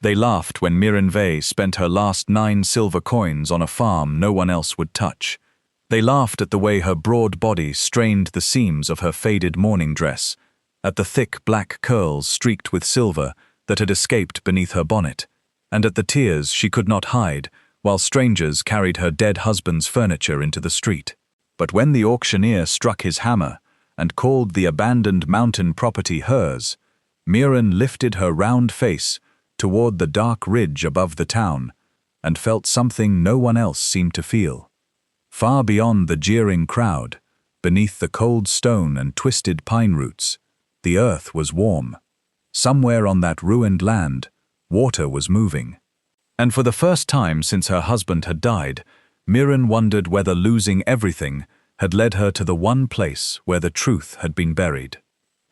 They laughed when Miren Vey spent her last 9 silver coins on a farm no one else would touch. They laughed at the way her broad body strained the seams of her faded morning dress, at the thick black curls streaked with silver that had escaped beneath her bonnet, and at the tears she could not hide while strangers carried her dead husband's furniture into the street. But when the auctioneer struck his hammer and called the abandoned mountain property hers, Miren lifted her round face toward the dark ridge above the town and felt something no one else seemed to feel. Far beyond the jeering crowd, beneath the cold stone and twisted pine roots, the earth was warm. Somewhere on that ruined land, water was moving. And for the first time since her husband had died, Miren wondered whether losing everything had led her to the one place where the truth had been buried.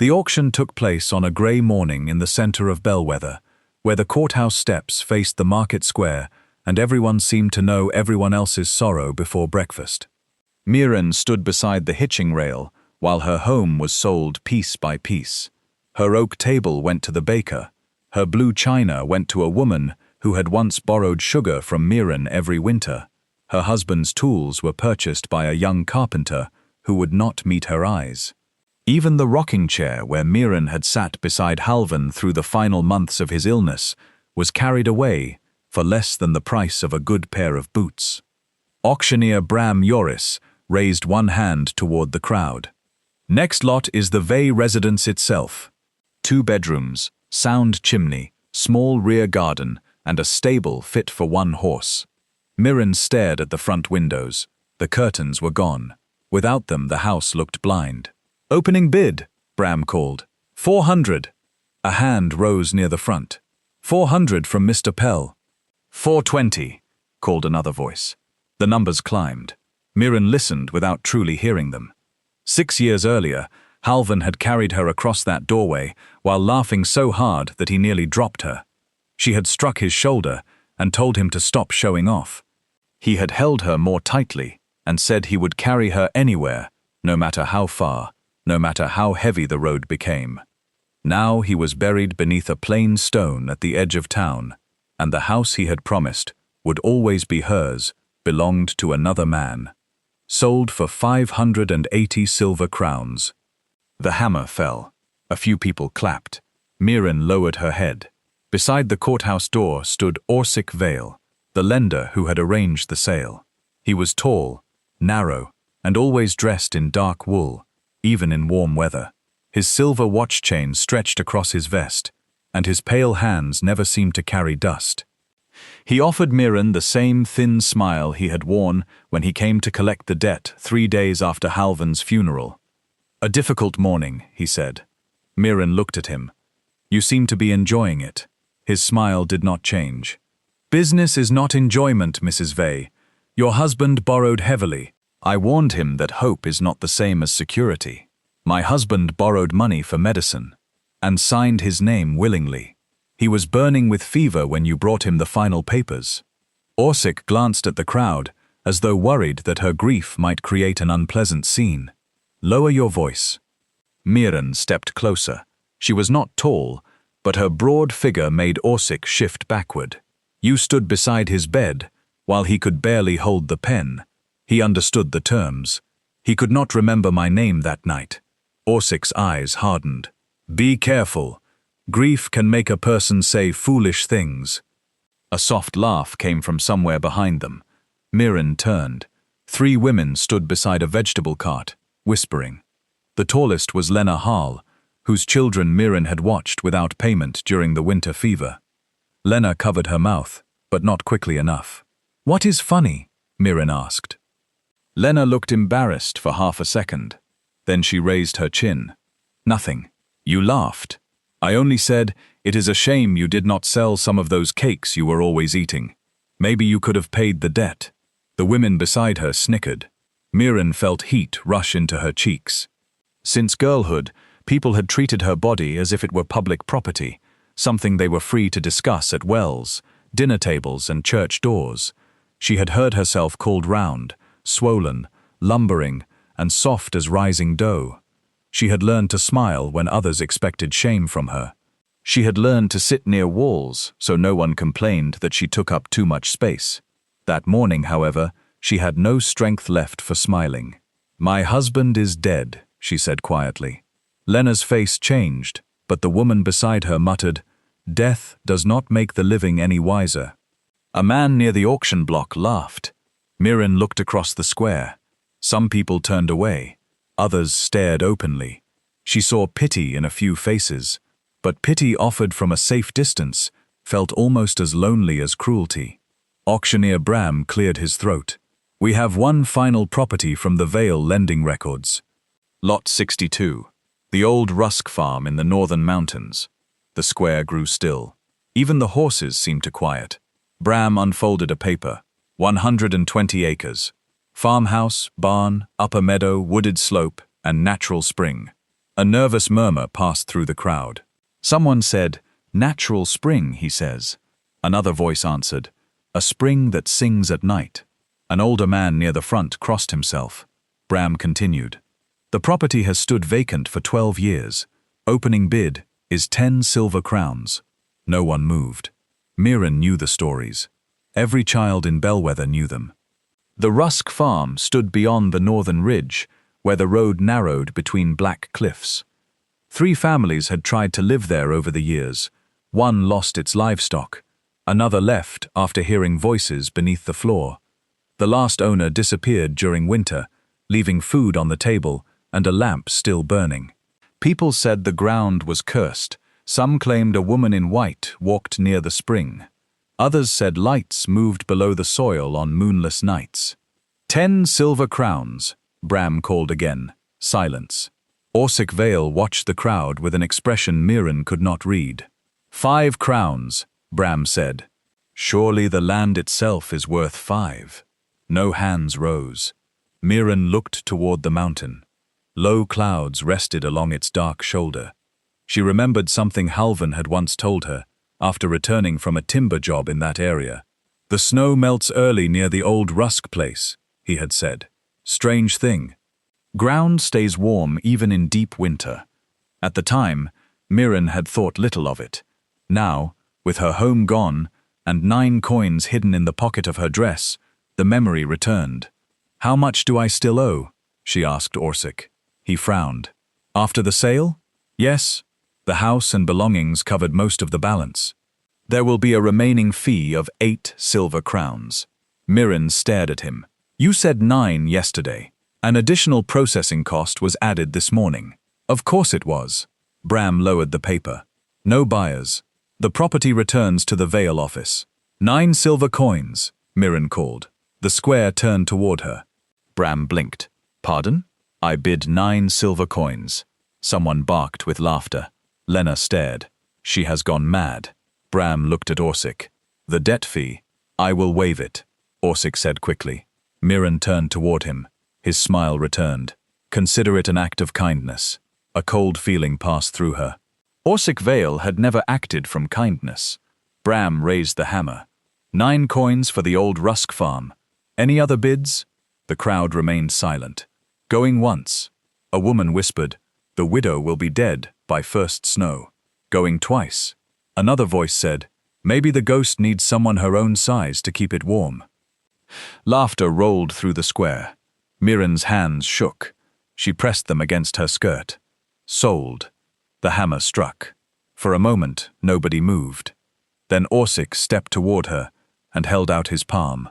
The auction took place on a grey morning in the center of Bellwether, where the courthouse steps faced the market square and everyone seemed to know everyone else's sorrow before breakfast. Miren stood beside the hitching rail while her home was sold piece by piece. Her oak table went to the baker. Her blue china went to a woman who had once borrowed sugar from Miren every winter. Her husband's tools were purchased by a young carpenter who would not meet her eyes. Even the rocking chair where Miren had sat beside Halvan through the final months of his illness was carried away for less than the price of a good pair of boots. Auctioneer Bram Joris raised one hand toward the crowd. Next lot is the Vey residence itself. 2 bedrooms, sound chimney, small rear garden, and a stable fit for 1 horse. Miren stared at the front windows. The curtains were gone. Without them, the house looked blind. "Opening bid," Bram called. 400. A hand rose near the front. 400 from Mr. Pell. 420, called another voice. The numbers climbed. Miren listened without truly hearing them. 6 years earlier, Halvan had carried her across that doorway while laughing so hard that he nearly dropped her. She had struck his shoulder and told him to stop showing off. He had held her more tightly and said he would carry her anywhere, no matter how far, no matter how heavy the road became. Now he was buried beneath a plain stone at the edge of town, and the house he had promised would always be hers belonged to another man. Sold for 580 silver crowns. The hammer fell. A few people clapped. Miren lowered her head. Beside the courthouse door stood Orsik Vale, the lender who had arranged the sale. He was tall, narrow, and always dressed in dark wool, even in warm weather. His silver watch chain stretched across his vest, and his pale hands never seemed to carry dust. He offered Miren the same thin smile he had worn when he came to collect the debt 3 days after Halvan's funeral. "A difficult morning," he said. Miren looked at him. "You seem to be enjoying it." His smile did not change. "Business is not enjoyment, Mrs. Vey. Your husband borrowed heavily. I warned him that hope is not the same as security. My husband borrowed money for medicine, and signed his name willingly. He was burning with fever when you brought him the final papers." Orsik glanced at the crowd, as though worried that her grief might create an unpleasant scene. "Lower your voice." Miren stepped closer. She was not tall, but her broad figure made Orsik shift backward. "You stood beside his bed, while he could barely hold the pen. He understood the terms. He could not remember my name that night." Orsik's eyes hardened. "Be careful. Grief can make a person say foolish things." A soft laugh came from somewhere behind them. Miren turned. 3 women stood beside a vegetable cart, whispering. The tallest was Lena Hall, whose children Miren had watched without payment during the winter fever. Lena covered her mouth, but not quickly enough. "What is funny?" Miren asked. Lena looked embarrassed for half a second. Then she raised her chin. "Nothing. You laughed. I only said, it is a shame you did not sell some of those cakes you were always eating. Maybe you could have paid the debt." The women beside her snickered. Miren felt heat rush into her cheeks. Since girlhood, people had treated her body as if it were public property, something they were free to discuss at wells, dinner tables, and church doors. She had heard herself called round, swollen, lumbering, and soft as rising dough. She had learned to smile when others expected shame from her. She had learned to sit near walls, so no one complained that she took up too much space. That morning, however, she had no strength left for smiling. "My husband is dead," she said quietly. Lena's face changed, but the woman beside her muttered, "Death does not make the living any wiser." A man near the auction block laughed. Miren looked across the square. Some people turned away. Others stared openly. She saw pity in a few faces, but pity offered from a safe distance felt almost as lonely as cruelty. Auctioneer Bram cleared his throat. "We have one final property from the Vale lending records. Lot 62, the old Rusk farm in the northern mountains." The square grew still. Even the horses seemed to quiet. Bram unfolded a paper. 120 acres. Farmhouse, barn, upper meadow, wooded slope, and natural spring. A nervous murmur passed through the crowd. Someone said, "Natural spring," he says. Another voice answered, "A spring that sings at night." An older man near the front crossed himself. Bram continued, "The property has stood vacant for 12 years. Opening bid is 10 silver crowns." No one moved. Miren knew the stories. Every child in Bellwether knew them. The Rusk farm stood beyond the northern ridge, where the road narrowed between black cliffs. 3 families had tried to live there over the years. One lost its livestock. Another left after hearing voices beneath the floor. The last owner disappeared during winter, leaving food on the table and a lamp still burning. People said the ground was cursed. Some claimed a woman in white walked near the spring. Others said lights moved below the soil on moonless nights. 10 silver crowns, Bram called again. Silence. Orsic Vale watched the crowd with an expression Miren could not read. 5 crowns, Bram said. "Surely the land itself is worth 5. No hands rose. Miren looked toward the mountain. Low clouds rested along its dark shoulder. She remembered something Halvan had once told her, after returning from a timber job in that area. "The snow melts early near the old Rusk place," he had said. "Strange thing. Ground stays warm even in deep winter." At the time, Miren had thought little of it. Now, with her home gone, and 9 coins hidden in the pocket of her dress, the memory returned. "How much do I still owe?" she asked Orsic. He frowned. "After the sale?" "Yes. The house and belongings covered most of the balance. There will be a remaining fee of 8 silver crowns." Miren stared at him. "You said 9 yesterday. An additional processing cost was added this morning." "Of course it was." Bram lowered the paper. "No buyers. The property returns to the Vale office." 9 silver coins, Miren called. The square turned toward her. Bram blinked. "Pardon?" "I bid 9 silver coins." Someone barked with laughter. Lena stared. "She has gone mad." Bram looked at Orsic. "The debt fee? I will waive it," Orsic said quickly. Miren turned toward him. His smile returned. "Consider it an act of kindness." A cold feeling passed through her. Orsic Vale had never acted from kindness. Bram raised the hammer. 9 coins for the old Rusk farm. "Any other bids?" The crowd remained silent. "Going once." A woman whispered, "The widow will be dead by first snow." "Going twice." Another voice said, "Maybe the ghost needs someone her own size to keep it warm." Laughter rolled through the square. Miren's hands shook. She pressed them against her skirt. "Sold." The hammer struck. For a moment, nobody moved. Then Orsic stepped toward her and held out his palm.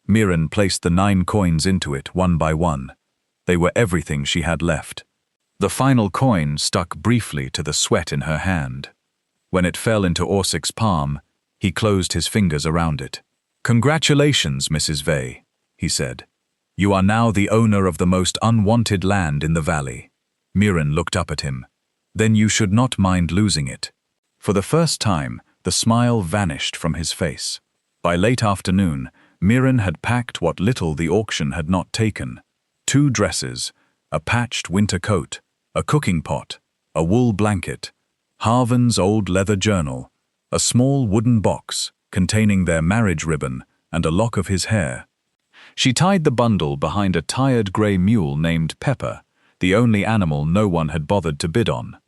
Miren placed the 9 coins into it one by one. They were everything she had left. The final coin stuck briefly to the sweat in her hand. When it fell into Orsic's palm, he closed his fingers around it. "Congratulations, Mrs. Vey," he said. "You are now the owner of the most unwanted land in the valley." Miren looked up at him. "Then you should not mind losing it." For the first time, the smile vanished from his face. By late afternoon, Miren had packed what little the auction had not taken. 2 dresses, a patched winter coat, a cooking pot, a wool blanket, Halvan's old leather journal, a small wooden box containing their marriage ribbon and a lock of his hair. She tied the bundle behind a tired grey mule named Pepper, the only animal no one had bothered to bid on.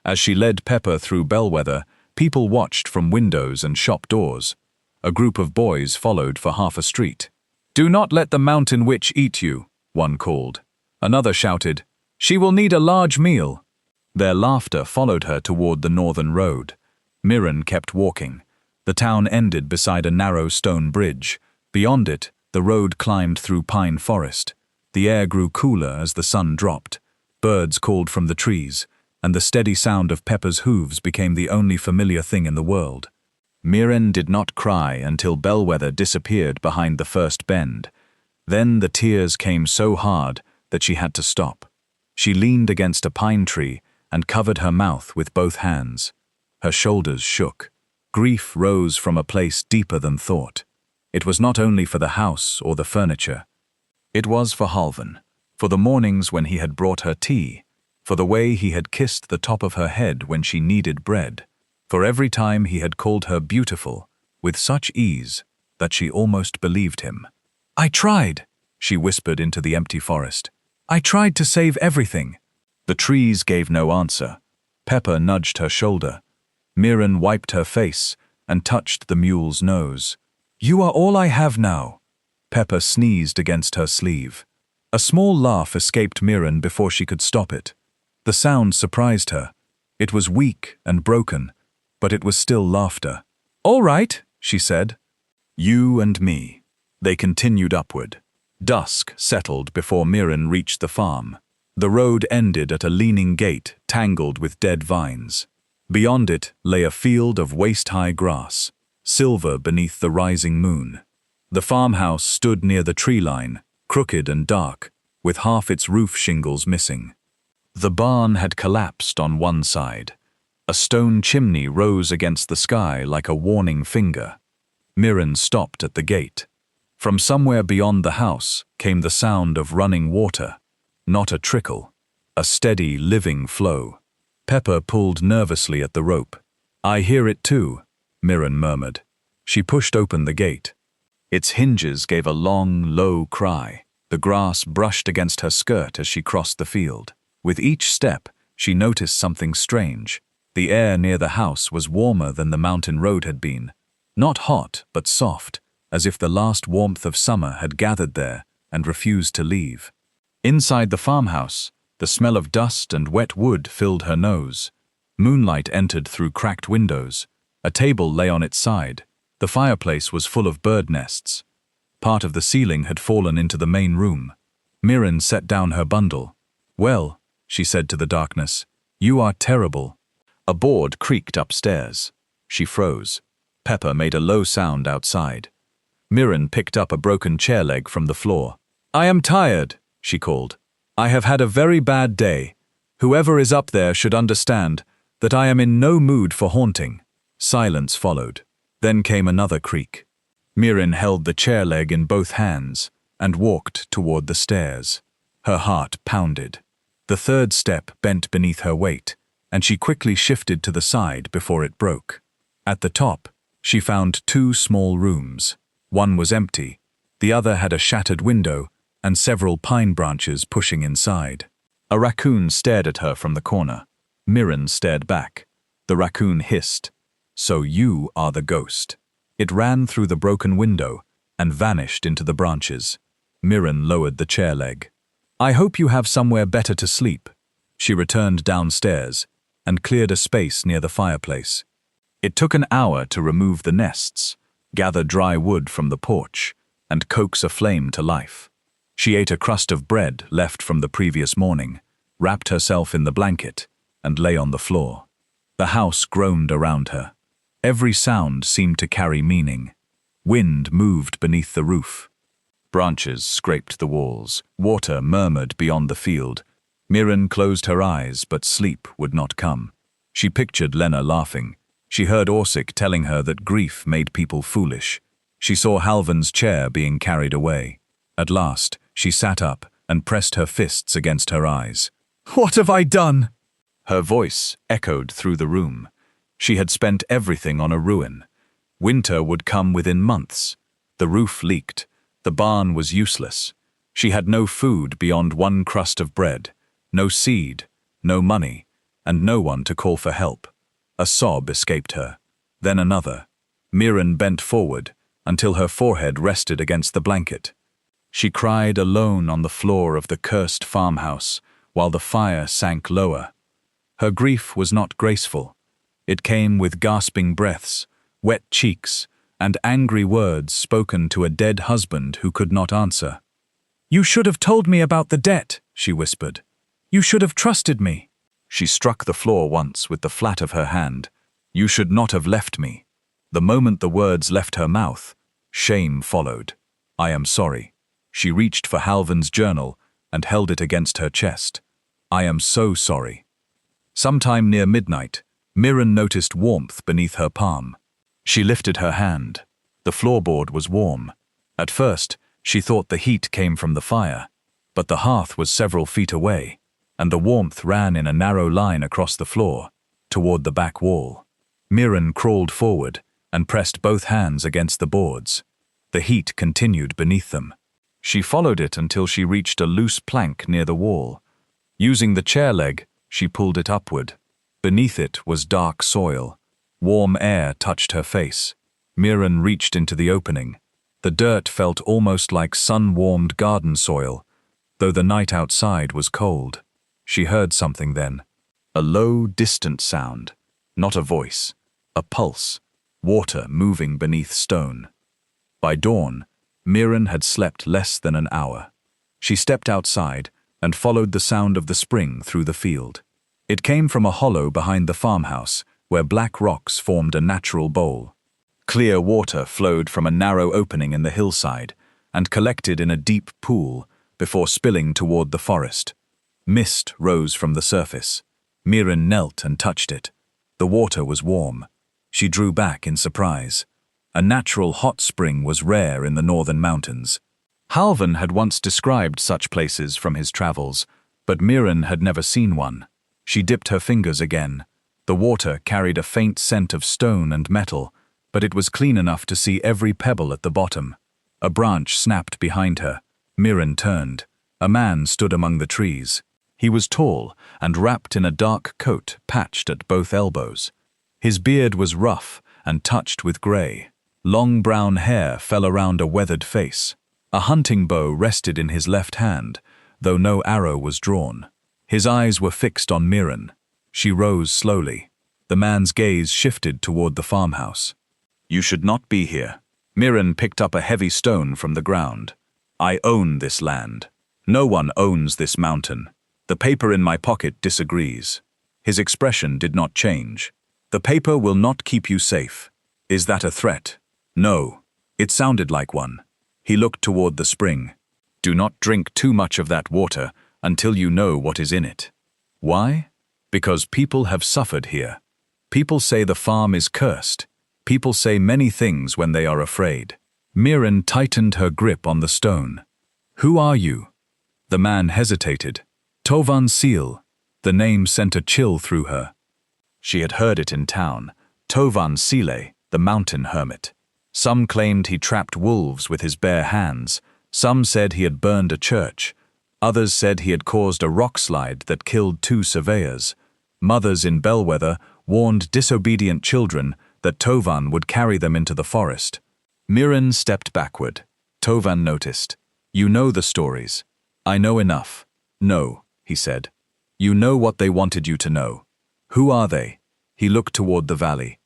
As she led Pepper through Bellwether, People watched from windows and shop doors. A group of boys followed for half a street. "Do not let the mountain witch eat you," one called. Another shouted, "She will need a large meal." Their laughter followed her toward the northern road. Miren kept walking. The town ended beside a narrow stone bridge. Beyond it, the road climbed through pine forest. The air grew cooler as the sun dropped. Birds called from the trees, and the steady sound of Pepper's hooves became the only familiar thing in the world. Miren did not cry until Bellwether disappeared behind the first bend. Then the tears came so hard that she had to stop. She leaned against a pine tree and covered her mouth with both hands. Her shoulders shook. Grief rose from a place deeper than thought. It was not only for the house or the furniture. It was for Halvan, for the mornings when he had brought her tea, for the way he had kissed the top of her head when she needed bread, for every time he had called her beautiful, with such ease that she almost believed him. "I tried," she whispered into the empty forest. "I tried to save everything." The trees gave no answer. Pepper nudged her shoulder. Miren wiped her face and touched the mule's nose. "You are all I have now." Pepper sneezed against her sleeve. A small laugh escaped Miren before she could stop it. The sound surprised her. It was weak and broken, but it was still laughter. "All right," she said. "You and me." They continued upward. Dusk settled before Miren reached the farm. The road ended at a leaning gate tangled with dead vines. Beyond it lay a field of waist-high grass, silver beneath the rising moon. The farmhouse stood near the tree line, crooked and dark, with half its roof shingles missing. The barn had collapsed on one side. A stone chimney rose against the sky like a warning finger. Miren stopped at the gate. From somewhere beyond the house came the sound of running water. Not a trickle, a steady, living flow. Pepper pulled nervously at the rope. "I hear it too," Miren murmured. She pushed open the gate. Its hinges gave a long, low cry. The grass brushed against her skirt as she crossed the field. With each step, she noticed something strange. The air near the house was warmer than the mountain road had been. Not hot, but soft, as if the last warmth of summer had gathered there and refused to leave. Inside the farmhouse, the smell of dust and wet wood filled her nose. Moonlight entered through cracked windows. A table lay on its side. The fireplace was full of bird nests. Part of the ceiling had fallen into the main room. Miren set down her bundle. "Well," she said to the darkness, "you are terrible." A board creaked upstairs. She froze. Pepper made a low sound outside. Miren picked up a broken chair leg from the floor. "I am tired," she called. "I have had a very bad day. Whoever is up there should understand that I am in no mood for haunting." Silence followed. Then came another creak. Miren held the chair leg in both hands and walked toward the stairs. Her heart pounded. The third step bent beneath her weight, and she quickly shifted to the side before it broke. At the top, she found two small rooms. One was empty. The other had a shattered window and several pine branches pushing inside. A raccoon stared at her from the corner. Miren stared back. The raccoon hissed, "So you are the ghost." It ran through the broken window and vanished into the branches. Miren lowered the chair leg. "I hope you have somewhere better to sleep." She returned downstairs and cleared a space near the fireplace. It took an hour to remove the nests, gather dry wood from the porch, and coax a flame to life. She ate a crust of bread left from the previous morning, wrapped herself in the blanket, and lay on the floor. The house groaned around her. Every sound seemed to carry meaning. Wind moved beneath the roof. Branches scraped the walls. Water murmured beyond the field. Miren closed her eyes, but sleep would not come. She pictured Lena laughing. She heard Orsik telling her that grief made people foolish. She saw Halvan's chair being carried away. At last, she sat up and pressed her fists against her eyes. "What have I done?" Her voice echoed through the room. She had spent everything on a ruin. Winter would come within months. The roof leaked. The barn was useless. She had no food beyond one crust of bread, no seed, no money, and no one to call for help. A sob escaped her, then another. Miren bent forward until her forehead rested against the blanket. She cried alone on the floor of the cursed farmhouse while the fire sank lower. Her grief was not graceful. It came with gasping breaths, wet cheeks, and angry words spoken to a dead husband who could not answer. "You should have told me about the debt," she whispered. "You should have trusted me." She struck the floor once with the flat of her hand. "You should not have left me." The moment the words left her mouth, shame followed. "I am sorry." She reached for Halvan's journal and held it against her chest. "I am so sorry." Sometime near midnight, Miren noticed warmth beneath her palm. She lifted her hand. The floorboard was warm. At first, she thought the heat came from the fire, but the hearth was several feet away, and the warmth ran in a narrow line across the floor, toward the back wall. Miren crawled forward and pressed both hands against the boards. The heat continued beneath them. She followed it until she reached a loose plank near the wall. Using the chair leg, she pulled it upward. Beneath it was dark soil. Warm air touched her face. Miren reached into the opening. The dirt felt almost like sun-warmed garden soil, though the night outside was cold. She heard something then. A low, distant sound. Not a voice. A pulse. Water moving beneath stone. By dawn, Miren had slept less than an hour. She stepped outside and followed the sound of the spring through the field. It came from a hollow behind the farmhouse, where black rocks formed a natural bowl. Clear water flowed from a narrow opening in the hillside and collected in a deep pool before spilling toward the forest. Mist rose from the surface. Miren knelt and touched it. The water was warm. She drew back in surprise. A natural hot spring was rare in the northern mountains. Halvan had once described such places from his travels, but Miren had never seen one. She dipped her fingers again. The water carried a faint scent of stone and metal, but it was clean enough to see every pebble at the bottom. A branch snapped behind her. Miren turned. A man stood among the trees. He was tall and wrapped in a dark coat patched at both elbows. His beard was rough and touched with gray. Long brown hair fell around a weathered face. A hunting bow rested in his left hand, though no arrow was drawn. His eyes were fixed on Miren. She rose slowly. The man's gaze shifted toward the farmhouse. "You should not be here." Miren picked up a heavy stone from the ground. "I own this land. No one owns this mountain. The paper in my pocket disagrees." His expression did not change. "The paper will not keep you safe." "Is that a threat?" "No." It sounded like one. He looked toward the spring. "Do not drink too much of that water until you know what is in it." "Why?" "Because people have suffered here. People say the farm is cursed. People say many things when they are afraid." Miren tightened her grip on the stone. "Who are you?" The man hesitated. "Tovan Sile." The name sent a chill through her. She had heard it in town. Tovan Sile, the mountain hermit. Some claimed he trapped wolves with his bare hands. Some said he had burned a church. Others said he had caused a rock slide that killed 2 surveyors. Mothers in Bellwether warned disobedient children that Tovan would carry them into the forest. Miren stepped backward. Tovan noticed. "You know the stories." "I know enough." "No," he said. "You know what they wanted you to know." "Who are they?" He looked toward the valley.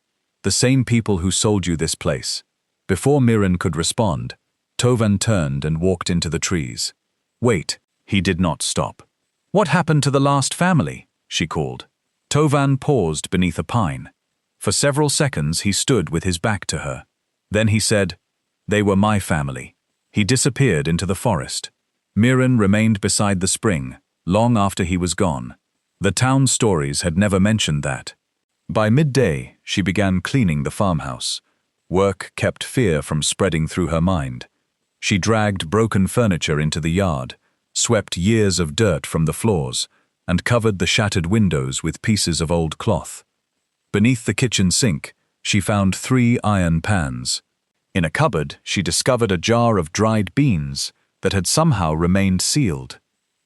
"The same people who sold you this place." Before Miren could respond, Tovan turned and walked into the trees. "Wait." He did not stop. "What happened to the last family?" she called. Tovan paused beneath a pine. For several seconds he stood with his back to her. Then he said, "They were my family." He disappeared into the forest. Miren remained beside the spring, long after he was gone. The town stories had never mentioned that. By midday, she began cleaning the farmhouse. Work kept fear from spreading through her mind. She dragged broken furniture into the yard, swept years of dirt from the floors, and covered the shattered windows with pieces of old cloth. Beneath the kitchen sink, she found 3 iron pans. In a cupboard, she discovered a jar of dried beans that had somehow remained sealed.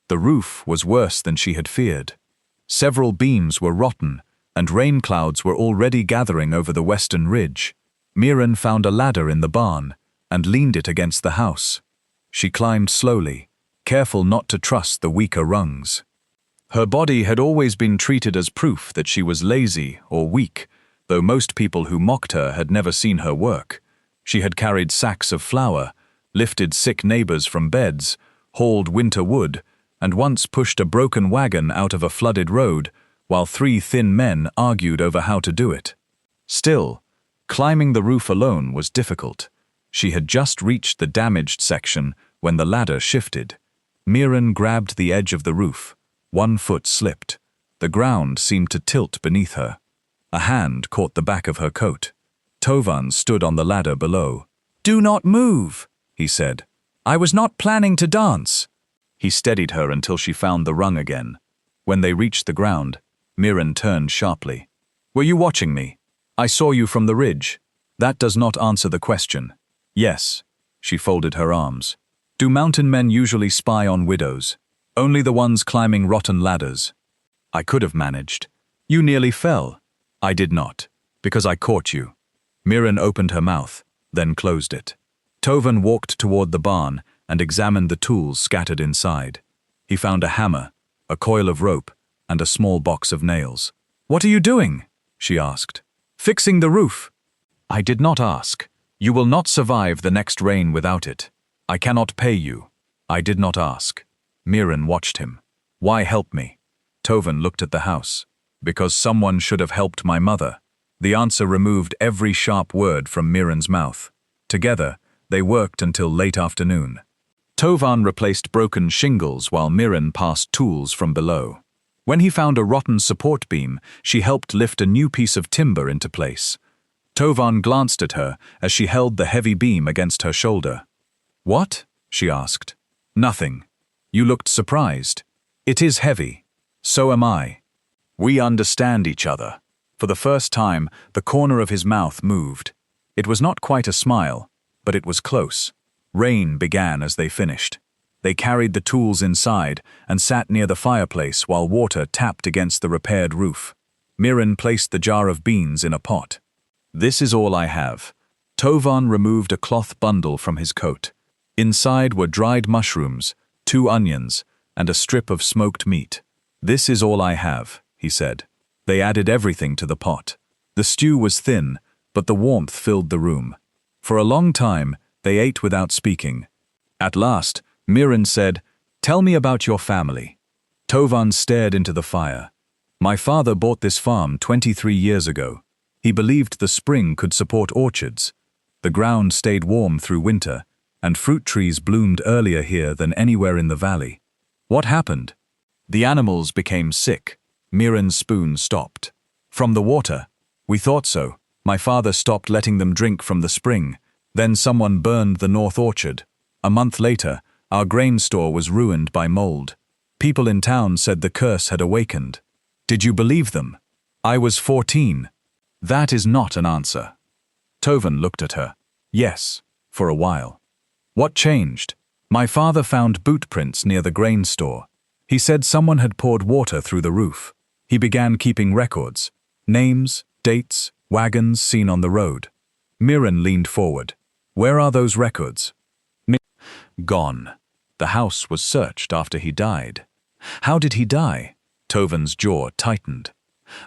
The roof was worse than she had feared. Several beams were rotten, and rain clouds were already gathering over the western ridge. Miren found a ladder in the barn and leaned it against the house. She climbed slowly, careful not to trust the weaker rungs. Her body had always been treated as proof that she was lazy or weak, though most people who mocked her had never seen her work. She had carried sacks of flour, lifted sick neighbors from beds, hauled winter wood, and once pushed a broken wagon out of a flooded road, while 3 thin men argued over how to do it. Still, climbing the roof alone was difficult. She had just reached the damaged section when the ladder shifted. Miren grabbed the edge of the roof. 1 foot slipped. The ground seemed to tilt beneath her. A hand caught the back of her coat. Tovan stood on the ladder below. "Do not move," he said. "I was not planning to dance." He steadied her until she found the rung again. When they reached the ground, Miren turned sharply. "Were you watching me? I saw you from the ridge. That does not answer the question." "Yes." She folded her arms. "Do mountain men usually spy on widows? Only the ones climbing rotten ladders." "I could have managed." "You nearly fell." "I did not, because I caught you." Miren opened her mouth, then closed it. Tovan walked toward the barn and examined the tools scattered inside. He found a hammer, a coil of rope, and a small box of nails. "What are you doing?" she asked. "Fixing the roof." "I did not ask. You will not survive the next rain without it. I cannot pay you." "I did not ask." Miren watched him. "Why help me?" Tovan looked at the house. "Because someone should have helped my mother." The answer removed every sharp word from Miren's mouth. Together, they worked until late afternoon. Tovan replaced broken shingles while Miren passed tools from below. When he found a rotten support beam, she helped lift a new piece of timber into place. Tovan glanced at her as she held the heavy beam against her shoulder. "What?" she asked. "Nothing. You looked surprised." "It is heavy. So am I." "We understand each other." For the first time, the corner of his mouth moved. It was not quite a smile, but it was close. Rain began as they finished. They carried the tools inside and sat near the fireplace while water tapped against the repaired roof. Miren placed the jar of beans in a pot. "This is all I have." Tovan removed a cloth bundle from his coat. Inside were dried mushrooms, 2 onions, and a strip of smoked meat. "This is all I have," he said. They added everything to the pot. The stew was thin, but the warmth filled the room. For a long time, they ate without speaking. At last, Miren said, "Tell me about your family." Tovan stared into the fire. "My father bought this farm 23 years ago. He believed the spring could support orchards. The ground stayed warm through winter, and fruit trees bloomed earlier here than anywhere in the valley. What happened? The animals became sick." Miren's spoon stopped. "From the water. We thought so. My father stopped letting them drink from the spring. Then someone burned the north orchard. A month later, our grain store was ruined by mold. People in town said the curse had awakened. Did you believe them?" "I was 14. "That is not an answer." Tovan looked at her. "Yes, for a while." "What changed?" "My father found boot prints near the grain store. He said someone had poured water through the roof. He began keeping records. Names, dates, wagons seen on the road." Miren leaned forward. "Where are those records?" "Gone. The house was searched after he died." "How did he die?" Tovan's jaw tightened.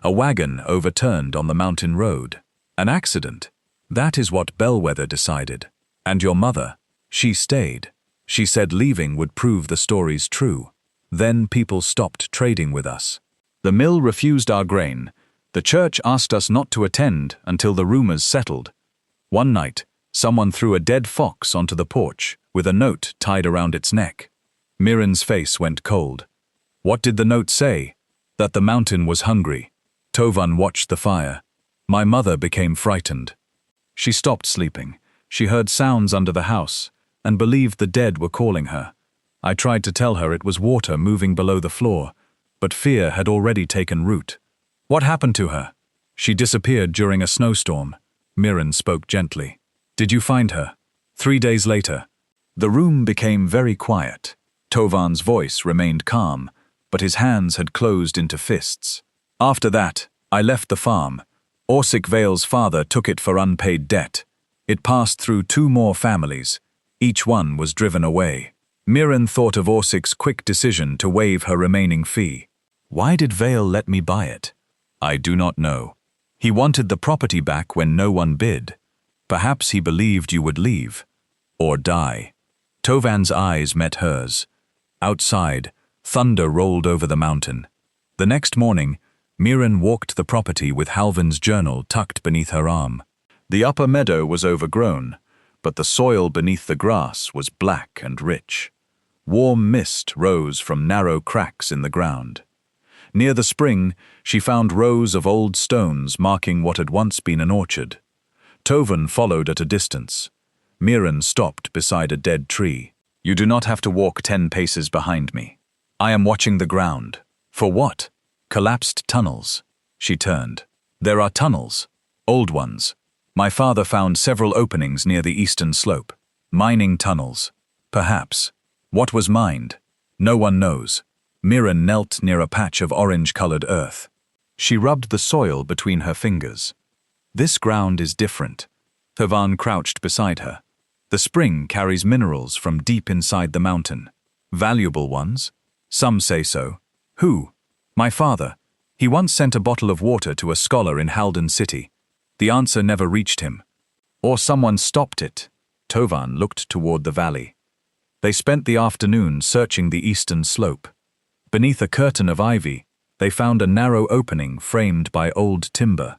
"A wagon overturned on the mountain road. An accident. That is what Bellwether decided. And your mother? She stayed. She said leaving would prove the story's true. Then people stopped trading with us. The mill refused our grain. The church asked us not to attend until the rumors settled. One night, someone threw a dead fox onto the porch with a note tied around its neck." Miren's face went cold. "What did the note say?" "That the mountain was hungry." Tovan watched the fire. "My mother became frightened. She stopped sleeping. She heard sounds under the house and believed the dead were calling her. I tried to tell her it was water moving below the floor, but fear had already taken root." "What happened to her?" "She disappeared during a snowstorm." Miren spoke gently. "Did you find her?" 3 days later. The room became very quiet. Tovan's voice remained calm, but his hands had closed into fists. "After that, I left the farm. Orsik Vale's father took it for unpaid debt. It passed through 2 more families. Each one was driven away. Miren thought of Orsik's quick decision to waive her remaining fee. Why did Vale let me buy it? I do not know. He wanted the property back when no one bid. Perhaps he believed you would leave. Or die. Tovan's eyes met hers. Outside, thunder rolled over the mountain. The next morning, Miren walked the property with Halvin's journal tucked beneath her arm. The upper meadow was overgrown, but the soil beneath the grass was black and rich. Warm mist rose from narrow cracks in the ground. Near the spring, she found rows of old stones marking what had once been an orchard. Tovan followed at a distance. Miren stopped beside a dead tree. You do not have to walk 10 paces behind me. I am watching the ground. For what? Collapsed tunnels. She turned. There are tunnels. Old ones. My father found several openings near the eastern slope. Mining tunnels. Perhaps. What was mined? No one knows. Miren knelt near a patch of orange-colored earth. She rubbed the soil between her fingers. This ground is different. Tovan crouched beside her. The spring carries minerals from deep inside the mountain. Valuable ones? Some say so. Who? My father. He once sent a bottle of water to a scholar in Halden City. The answer never reached him. Or someone stopped it. Tovan looked toward the valley. They spent the afternoon searching the eastern slope. Beneath a curtain of ivy, they found a narrow opening framed by old timber.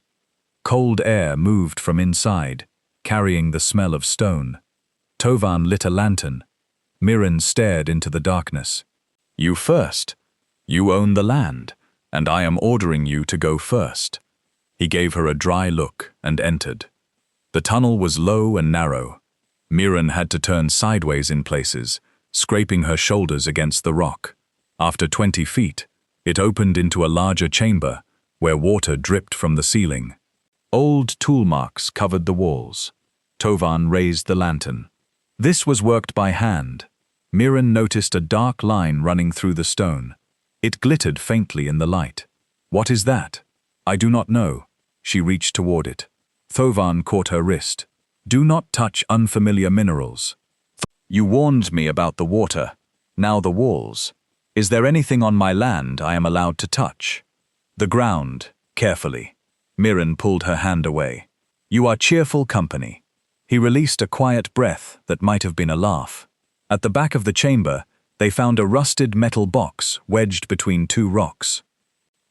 Cold air moved from inside, carrying the smell of stone. Tovan lit a lantern. Miren stared into the darkness. You first. You own the land, and I am ordering you to go first. He gave her a dry look and entered. The tunnel was low and narrow. Miren had to turn sideways in places, scraping her shoulders against the rock. After 20 feet, it opened into a larger chamber, where water dripped from the ceiling. Old tool marks covered the walls. Tovan raised the lantern. This was worked by hand. Miren noticed a dark line running through the stone. It glittered faintly in the light. What is that? I do not know. She reached toward it. Tovan caught her wrist. Do not touch unfamiliar minerals. You warned me about the water. Now the walls. Is there anything on my land I am allowed to touch? The ground, carefully. Miren pulled her hand away. You are cheerful company. He released a quiet breath that might have been a laugh. At the back of the chamber, they found a rusted metal box wedged between 2 rocks.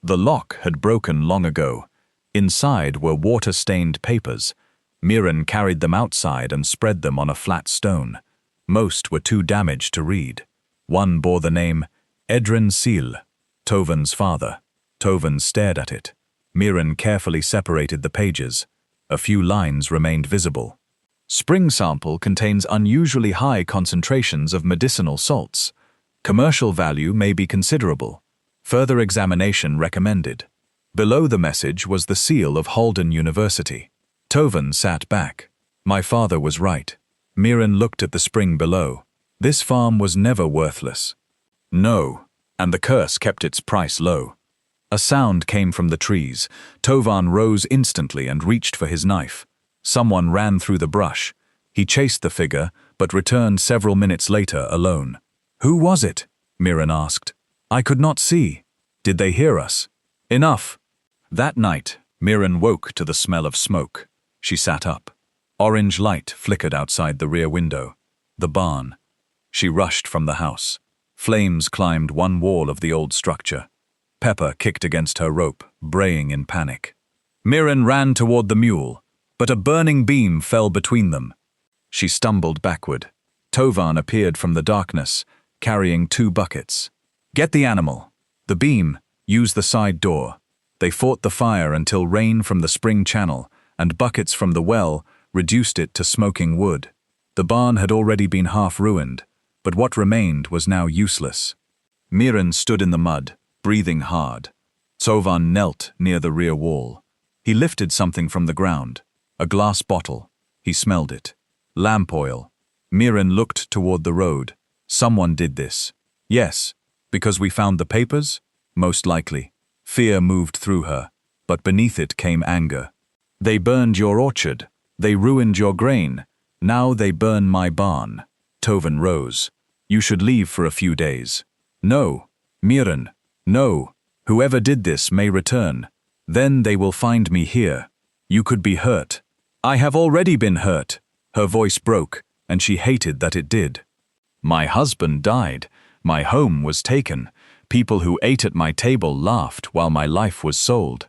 The lock had broken long ago. Inside were water-stained papers. Miren carried them outside and spread them on a flat stone. Most were too damaged to read. One bore the name Tovan Sile, Tovan's father. Tovan stared at it. Miren carefully separated the pages. A few lines remained visible. Spring sample contains unusually high concentrations of medicinal salts. Commercial value may be considerable. Further examination recommended. Below the message was the seal of Halden University. Tovan sat back. My father was right. Miren looked at the spring below. This farm was never worthless. No, and the curse kept its price low. A sound came from the trees. Tovan rose instantly and reached for his knife. Someone ran through the brush. He chased the figure, but returned several minutes later alone. Who was it? Miren asked. I could not see. Did they hear us? Enough. That night, Miren woke to the smell of smoke. She sat up. Orange light flickered outside the rear window. The barn. She rushed from the house. Flames climbed one wall of the old structure. Pepper kicked against her rope, braying in panic. Miren ran toward the mule, but a burning beam fell between them. She stumbled backward. Tovan appeared from the darkness, carrying 2 buckets. Get the animal. The beam, use the side door. They fought the fire until rain from the spring channel and buckets from the well reduced it to smoking wood. The barn had already been half ruined, but what remained was now useless. Miren stood in the mud, breathing hard. Tovan knelt near the rear wall. He lifted something from the ground. A glass bottle. He smelled it. Lamp oil. Miren looked toward the road. Someone did this. Yes, because we found the papers? Most likely. Fear moved through her. but beneath it came anger. They burned your orchard. They ruined your grain. Now they burn my barn. Tovan rose. You should leave for a few days. No, Miren, no. Whoever did this may return. Then they will find me here. You could be hurt. I have already been hurt. Her voice broke, and she hated that it did. My husband died. My home was taken. People who ate at my table laughed while my life was sold.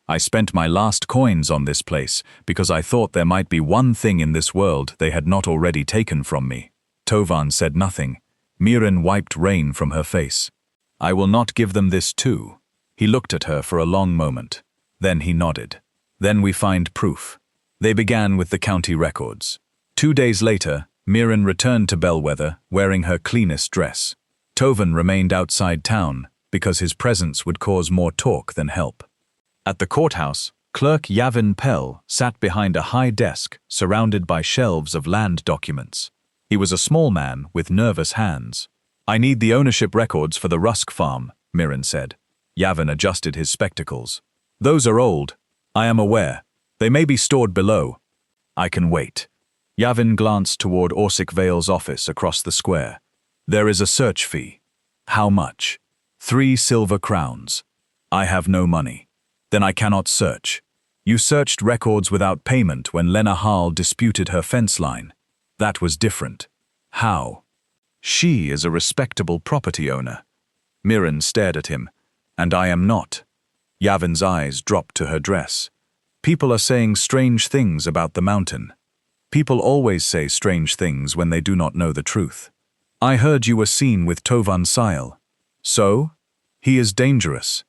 I spent my last coins on this place because I thought there might be one thing in this world they had not already taken from me. Tovan said nothing. Miren wiped rain from her face. I will not give them this too. He looked at her for a long moment. Then he nodded. Then we find proof. They began with the county records. 2 days later, Miren returned to Bellwether wearing her cleanest dress. Tovan remained outside town because his presence would cause more talk than help. At the courthouse, Clerk Yavin Pell sat behind a high desk surrounded by shelves of land documents. He was a small man with nervous hands. I need the ownership records for the Rusk farm, Miren said. Yavin adjusted his spectacles. Those are old. I am aware. They may be stored below. I can wait. Yavin glanced toward Orsik Vale's office across the square. There is a search fee. How much? 3 silver crowns. I have no money. Then I cannot search. You searched records without payment when Lena Hall disputed her fence line. That was different. How? She is a respectable property owner. Miren stared at him. And I am not. Yavin's eyes dropped to her dress. People are saying strange things about the mountain. People always say strange things when they do not know the truth. I heard you were seen with Tovan Sile. So? He is dangerous.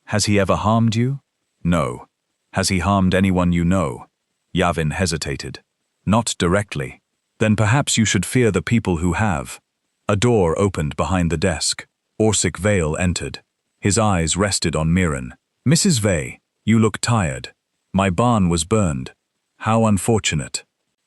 Has he ever harmed you? No. Has he harmed anyone you know? Yavin hesitated. Not directly. Then perhaps you should fear the people who have. A door opened behind the desk. Orsik Vale entered. His eyes rested on Miren. Mrs. Vey, you look tired. My barn was burned. How unfortunate.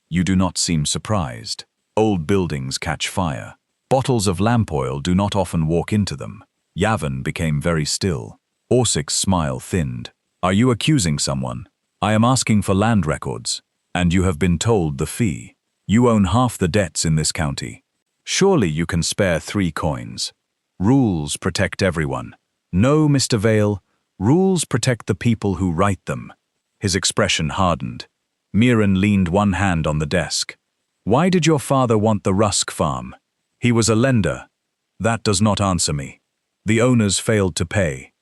You do not seem surprised. Old buildings catch fire. Bottles of lamp oil do not often walk into them. Yavin became very still. Orsik's smile thinned. Are you accusing someone? I am asking for land records. And you have been told the fee. You own half the debts in this county. Surely you can spare 3 coins. Rules protect everyone. No, Mr. Vale, rules protect the people who write them. His expression hardened. Miren leaned one hand on the desk. Why did your father want the Rusk farm? He was a lender. That does not answer me. The owners failed to pay.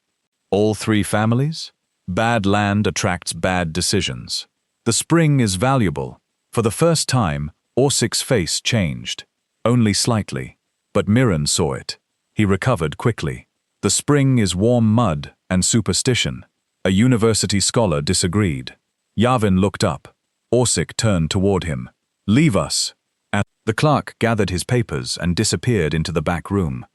All 3 families? Bad land attracts bad decisions. The spring is valuable. For the first time, Orsik's face changed. Only slightly. But Miren saw it. He recovered quickly. The spring is warm mud and superstition. A university scholar disagreed. Yavin looked up. Orsik turned toward him. Leave us. The clerk gathered his papers and disappeared into the back room.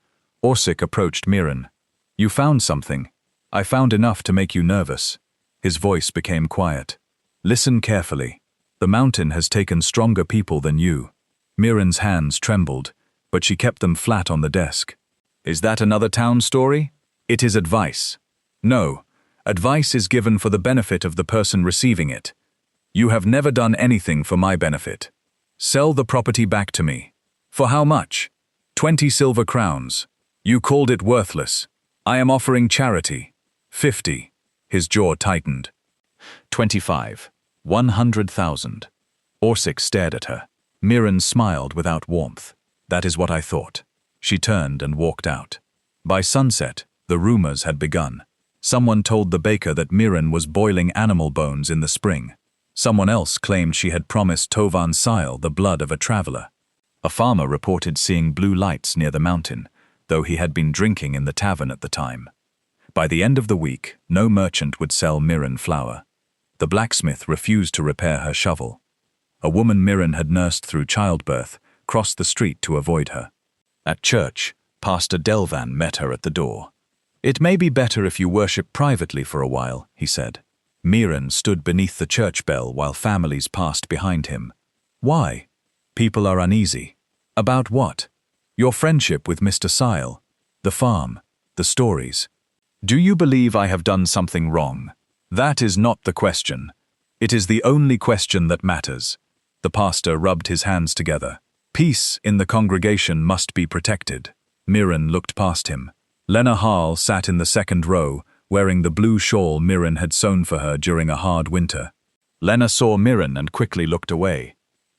Orsik approached Miren. You found something. I found enough to make you nervous. His voice became quiet. Listen carefully. The mountain has taken stronger people than you. Miren's hands trembled, but she kept them flat on the desk. Is that another town story? It is advice. No, advice is given for the benefit of the person receiving it. You have never done anything for my benefit. Sell the property back to me. For how much? 20 silver crowns. You called it worthless. I am offering charity. 50. His jaw tightened. 25. 100,000. Orsik stared at her. Miren smiled without warmth. That is what I thought. She turned and walked out. By sunset, the rumors had begun. Someone told the baker that Miren was boiling animal bones in the spring. Someone else claimed she had promised Tovan Sile the blood of a traveler. A farmer reported seeing blue lights near the mountain, though he had been drinking in the tavern at the time. By the end of the week, no merchant would sell Miren flour. The blacksmith refused to repair her shovel. A woman Miren had nursed through childbirth crossed the street to avoid her. At church, Pastor Delvan met her at the door. It may be better if you worship privately for a while, he said. Miren stood beneath the church bell while families passed behind him. Why? People are uneasy. About what? Your friendship with Mr. Sile, the farm, the stories. Do you believe I have done something wrong? That is not the question. It is the only question that matters. The pastor rubbed his hands together. Peace in the congregation must be protected. Miren looked past him. Lena Hall sat in the second row, wearing the blue shawl Miren had sewn for her during a hard winter. Lena saw Miren and quickly looked away.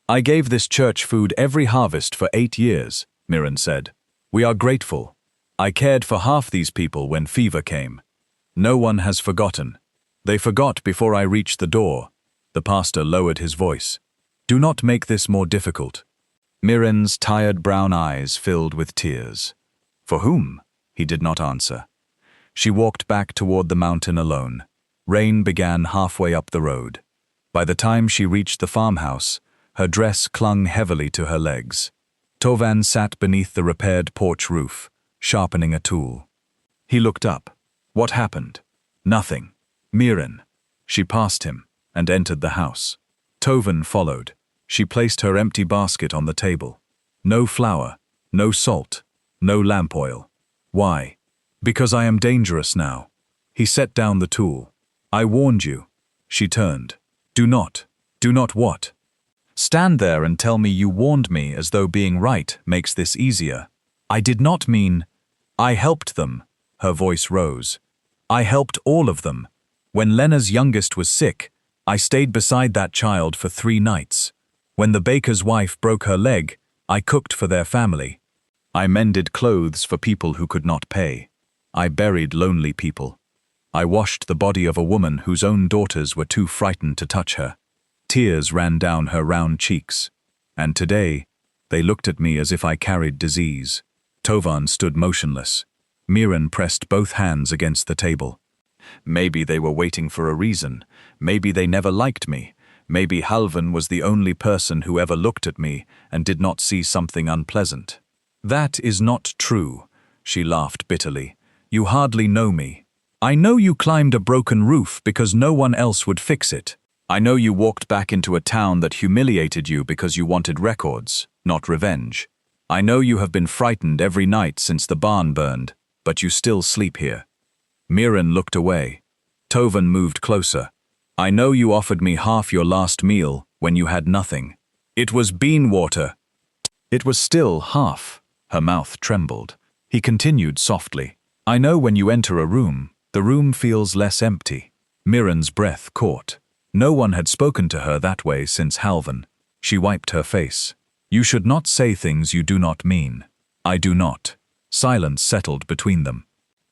I gave this church food every harvest for 8 years, Miren said. We are grateful. I cared for half these people when fever came. No one has forgotten. They forgot before I reached the door. The pastor lowered his voice. Do not make this more difficult. Miren's tired brown eyes filled with tears. For whom? He did not answer. She walked back toward the mountain alone. Rain began halfway up the road. By the time she reached the farmhouse, her dress clung heavily to her legs. Tovan sat beneath the repaired porch roof, sharpening a tool. He looked up. What happened? Nothing. Miren. She passed him and entered the house. Tovan followed. She placed her empty basket on the table. No flour, no salt, no lamp oil. Why? Because I am dangerous now. He set down the tool. I warned you. She turned. Do not what? Stand there and tell me you warned me as though being right makes this easier. I did not mean. I helped them. Her voice rose. I helped all of them. When Lena's youngest was sick, I stayed beside that child for 3 nights. When the baker's wife broke her leg, I cooked for their family. I mended clothes for people who could not pay. I buried lonely people. I washed the body of a woman whose own daughters were too frightened to touch her. Tears ran down her round cheeks. And today, they looked at me as if I carried disease. Tovan stood motionless. Miren pressed both hands against the table. Maybe they were waiting for a reason. Maybe they never liked me. Maybe Halvan was the only person who ever looked at me and did not see something unpleasant. That is not true, she laughed bitterly. You hardly know me. I know you climbed a broken roof because no one else would fix it. I know you walked back into a town that humiliated you because you wanted records, not revenge. I know you have been frightened every night since the barn burned, but you still sleep here. Miren looked away. Tovan moved closer. I know you offered me half your last meal when you had nothing. It was bean water. It was still half. Her mouth trembled. He continued softly. I know when you enter a room, the room feels less empty. Miren's breath caught. No one had spoken to her that way since Halvan. She wiped her face. You should not say things you do not mean. I do not. Silence settled between them.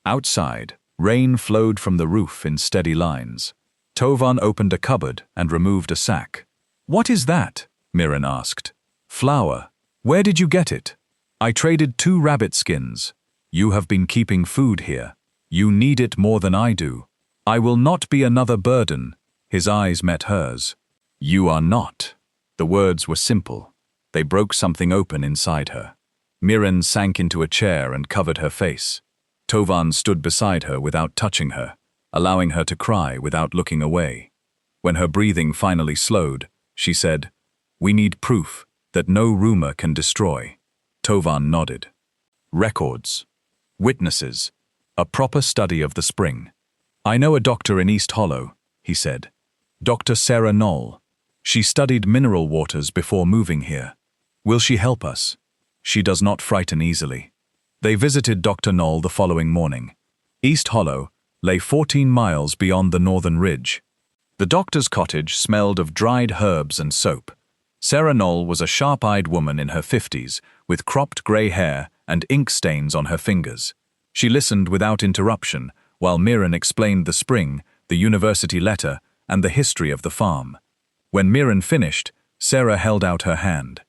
Outside, rain flowed from the roof in steady lines. Tovan opened a cupboard and removed a sack. What is that? Miren asked. Flour. Where did you get it? I traded 2 rabbit skins. You have been keeping food here. You need it more than I do. I will not be another burden. His eyes met hers. You are not. The words were simple. They broke something open inside her. Miren sank into a chair and covered her face. Tovan stood beside her without touching her, allowing her to cry without looking away. When her breathing finally slowed, she said, We need proof that no rumor can destroy. Tovan nodded. Records. Witnesses. A proper study of the spring. I know a doctor in East Hollow, he said. Dr. Sarah Knoll. She studied mineral waters before moving here. Will she help us? She does not frighten easily. They visited Dr. Knoll the following morning. East Hollow lay 14 miles beyond the northern ridge. The doctor's cottage smelled of dried herbs and soap. Sarah Knoll was a sharp-eyed woman in her 50s, with cropped grey hair and ink stains on her fingers. She listened without interruption, while Miren explained the spring, the university letter, and the history of the farm. When Miren finished, Sarah held out her hand.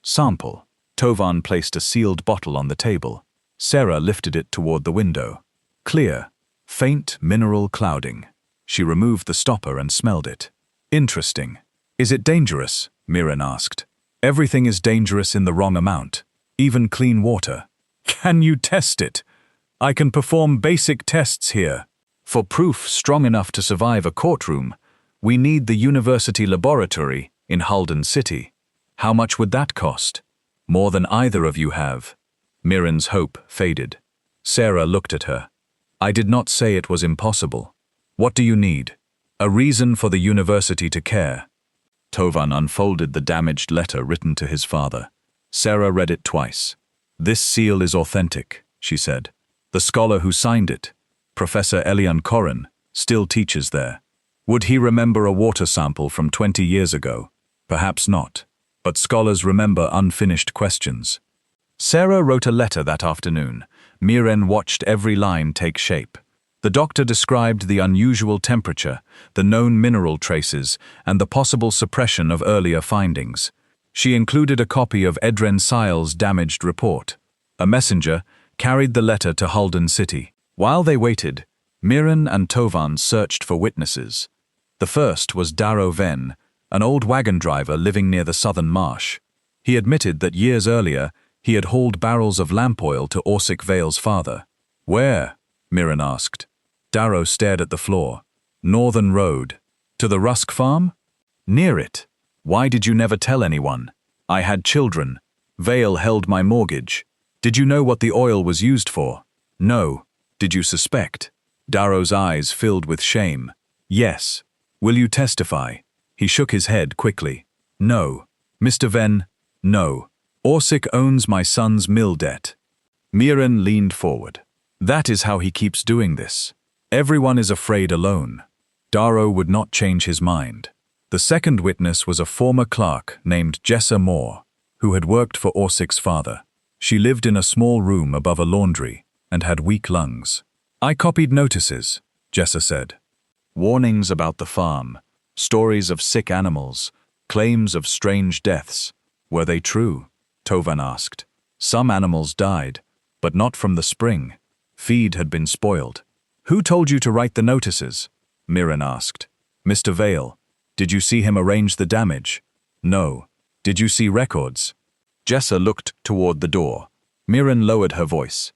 Sample. Tovan placed a sealed bottle on the table. Sarah lifted it toward the window. Clear. Faint mineral clouding. She removed the stopper and smelled it. Interesting. Is it dangerous? Miren asked. Everything is dangerous in the wrong amount. Even clean water. Can you test it? I can perform basic tests here. For proof strong enough to survive a courtroom, we need the university laboratory in Halden City. How much would that cost? More than either of you have. Miren's hope faded. Sarah looked at her. I did not say it was impossible. What do you need? A reason for the university to care. Tovan unfolded the damaged letter written to his father. Sarah read it twice. "This seal is authentic," she said. "The scholar who signed it, Professor Elian Koren, still teaches there. Would he remember a water sample from 20 years ago? Perhaps not. But scholars remember unfinished questions." Sarah wrote a letter that afternoon. Miren watched every line take shape. The doctor described the unusual temperature, the known mineral traces, and the possible suppression of earlier findings. She included a copy of Miren Sile's damaged report. A messenger carried the letter to Halden City. While they waited, Miren and Tovan searched for witnesses. The first was Darrow Ven, an old wagon driver living near the southern marsh. He admitted that years earlier he had hauled barrels of lamp oil to Orsik Vale's father. "Where?" Miren asked. Darrow stared at the floor. "Northern Road. To the Rusk farm?" "Near it. Why did you never tell anyone? I had children. Vale held my mortgage. Did you know what the oil was used for?" "No." "Did you suspect?" Darrow's eyes filled with shame. "Yes." "Will you testify?" He shook his head quickly. "No." "Mr. Ven?" "No. Orsik owns my son's mill debt." Miren leaned forward. "That is how he keeps doing this. Everyone is afraid alone." Darrow would not change his mind. The second witness was a former clerk named Jessa Moore, who had worked for Orsik's father. She lived in a small room above a laundry and had weak lungs. "I copied notices," Jessa said. "Warnings about the farm, stories of sick animals, claims of strange deaths. Were they true?" Tovan asked. "Some animals died, but not from the spring. Feed had been spoiled." "Who told you to write the notices?" Miren asked. "Mr. Vale. Did you see him arrange the damage?" "No." "Did you see records?" Jessa looked toward the door. Miren lowered her voice.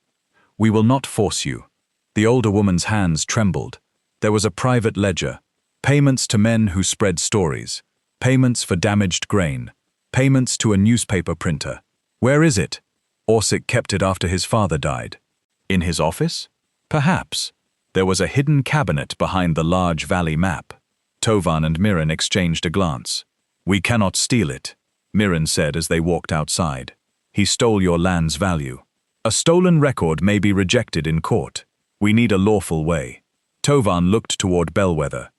"We will not force you." The older woman's hands trembled. There was a private ledger. Payments to men who spread stories. Payments for damaged grain. Payments to a newspaper printer. "Where is it?" "Orsik kept it after his father died." "In his office?" "Perhaps." There was a hidden cabinet behind the large valley map. Tovan and Miren exchanged a glance. "We cannot steal it," Miren said as they walked outside. "He stole your land's value. A stolen record may be rejected in court. We need a lawful way." Tovan looked toward Bellwether.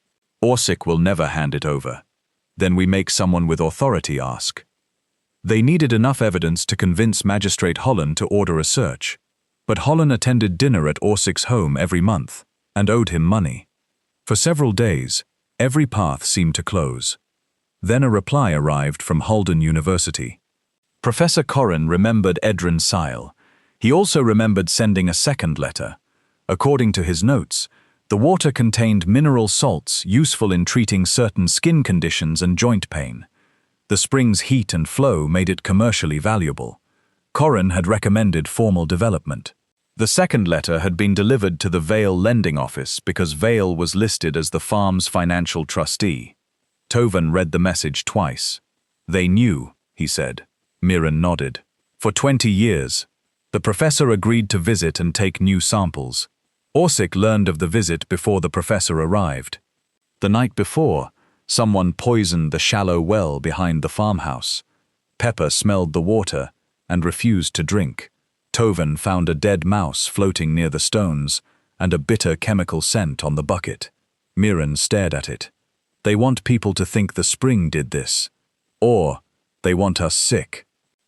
"Orsik will never hand it over." "Then we make someone with authority ask." They needed enough evidence to convince Magistrate Holland to order a search. But Holland attended dinner at Orsik's home every month and owed him money. For several days, every path seemed to close. Then a reply arrived from Halden University. Professor Koren remembered Miren Sile. He also remembered sending a second letter. According to his notes, the water contained mineral salts useful in treating certain skin conditions and joint pain. The spring's heat and flow made it commercially valuable. Koren had recommended formal development. The second letter had been delivered to the Vale lending office because Vale was listed as the farm's financial trustee. Tovan read the message twice. "They knew," he said. Miren nodded. "For 20 years. The professor agreed to visit and take new samples. Orsik learned of the visit before the professor arrived. The night before, someone poisoned the shallow well behind the farmhouse. Pepper smelled the water and refused to drink. Tovan found a dead mouse floating near the stones and a bitter chemical scent on the bucket. Miren stared at it. They want people to think the spring did this. Or they want us sick."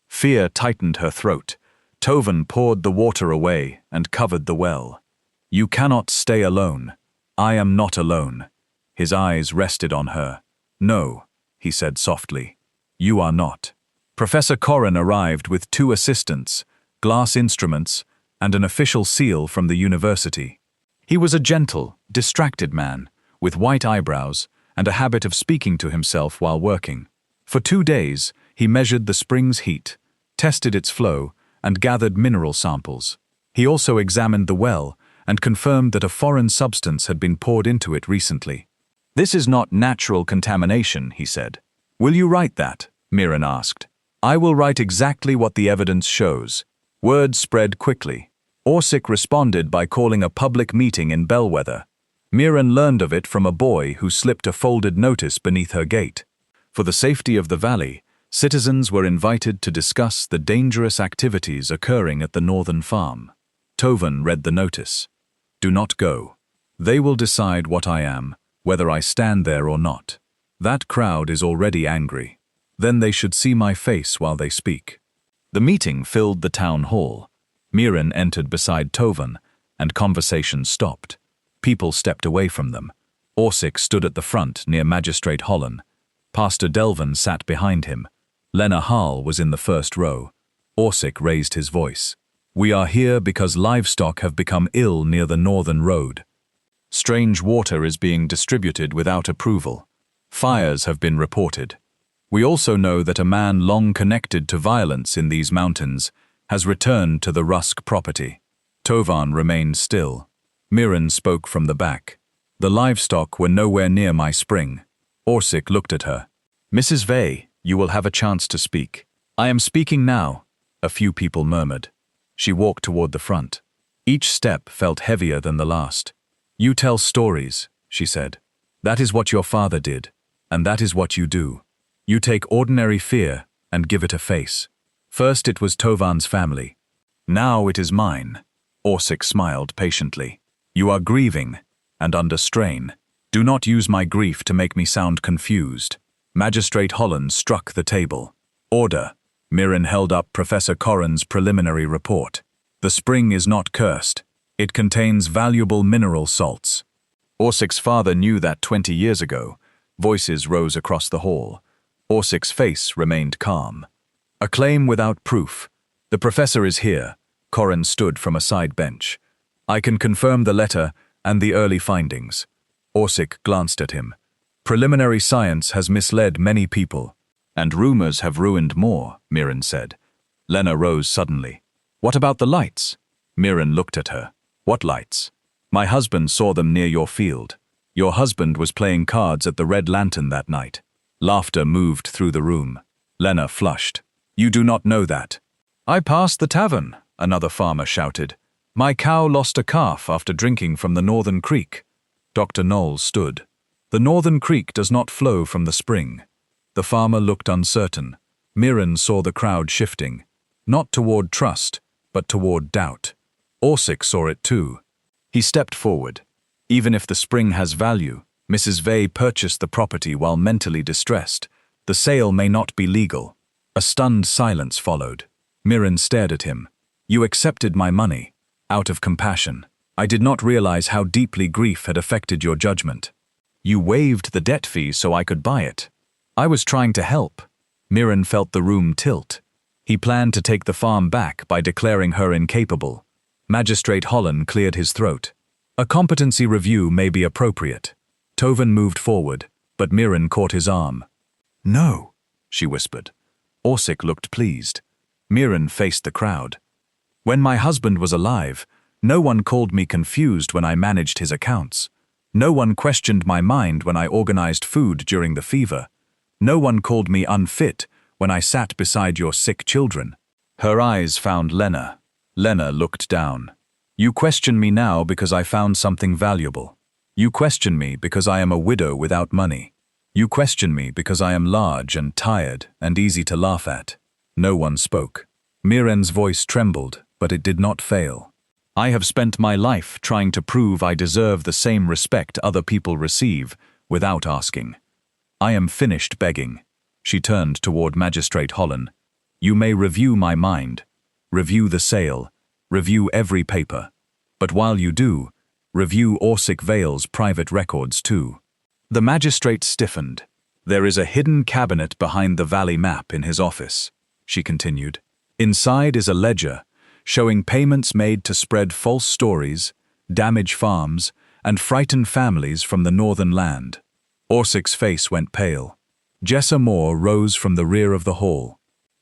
Fear tightened her throat. Tovan poured the water away and covered the well. "You cannot stay alone. I am not alone." His eyes rested on her. "No," he said softly. "You are not." Professor Koren arrived with 2 assistants, glass instruments, and an official seal from the university. He was a gentle, distracted man, with white eyebrows and a habit of speaking to himself while working. For 2 days, he measured the spring's heat, tested its flow, and gathered mineral samples. He also examined the well and confirmed that a foreign substance had been poured into it recently. "This is not natural contamination," he said. "Will you write that?" Miren asked. "I will write exactly what the evidence shows." Word spread quickly. Orsik responded by calling a public meeting in Bellwether. Miren learned of it from a boy who slipped a folded notice beneath her gate. For the safety of the valley, citizens were invited to discuss the dangerous activities occurring at the northern farm. Tovan read the notice. Do not go. They will decide what I am, whether I stand there or not. That crowd is already angry. Then they should see my face while they speak. The meeting filled the town hall. Miren entered beside Tovan, and conversation stopped. People stepped away from them. Orsic stood at the front near Magistrate Holland. Pastor Delvin sat behind him. Lena Hall was in the first row. Orsic raised his voice. We are here because livestock have become ill near the northern road. Strange water is being distributed without approval. Fires have been reported. We also know that a man long connected to violence in these mountains has returned to the Rusk property. Tovan remained still. Miren spoke from the back. The livestock were nowhere near my spring. Orsic looked at her. Mrs. Vey, you will have a chance to speak. I am speaking now, a few people murmured. She walked toward the front. Each step felt heavier than the last. You tell stories, she said. That is what your father did, and that is what you do. You take ordinary fear and give it a face. First it was Tovan's family. Now it is mine. Orsic smiled patiently. You are grieving and under strain. Do not use my grief to make me sound confused. Magistrate Holland struck the table. Order. Miren held up Professor Corrin's preliminary report. The spring is not cursed. It contains valuable mineral salts. Orsic's father knew that 20 years ago. Voices rose across the hall. Orsic's face remained calm. A claim without proof. The professor is here. Corrin stood from a side bench. I can confirm the letter and the early findings. Orsic glanced at him. Preliminary science has misled many people, and rumors have ruined more, Miren said. Lena rose suddenly. What about the lights? Miren looked at her. What lights? My husband saw them near your field. Your husband was playing cards at the Red Lantern that night. Laughter moved through the room. Lena flushed. You do not know that. I passed the tavern, another farmer shouted. My cow lost a calf after drinking from the northern creek. Dr. Knowles stood. The northern creek does not flow from the spring. The farmer looked uncertain. Miren saw the crowd shifting, not toward trust, but toward doubt. Orsic saw it too. He stepped forward. Even if the spring has value, Mrs. Vey purchased the property while mentally distressed. The sale may not be legal. A stunned silence followed. Miren stared at him. You accepted my money. Out of compassion. I did not realize how deeply grief had affected your judgment. You waived the debt fee so I could buy it. I was trying to help. Miren felt the room tilt. He planned to take the farm back by declaring her incapable. Magistrate Holland cleared his throat. A competency review may be appropriate. Tovan moved forward, but Miren caught his arm. No, she whispered. Orsic looked pleased. Miren faced the crowd. When my husband was alive, no one called me confused when I managed his accounts. No one questioned my mind when I organized food during the fever. No one called me unfit when I sat beside your sick children. Her eyes found Lena. Lena looked down. You question me now because I found something valuable. You question me because I am a widow without money. You question me because I am large and tired and easy to laugh at. No one spoke. Miren's voice trembled, but it did not fail. I have spent my life trying to prove I deserve the same respect other people receive, without asking. I am finished begging. She turned toward Magistrate Holland. You may review my mind, review the sale, review every paper. But while you do, review Orsic Vale's private records too. The magistrate stiffened. There is a hidden cabinet behind the valley map in his office, she continued. Inside is a ledger showing payments made to spread false stories, damage farms, and frighten families from the northern land. Orsic's face went pale. Jessa Moore rose from the rear of the hall.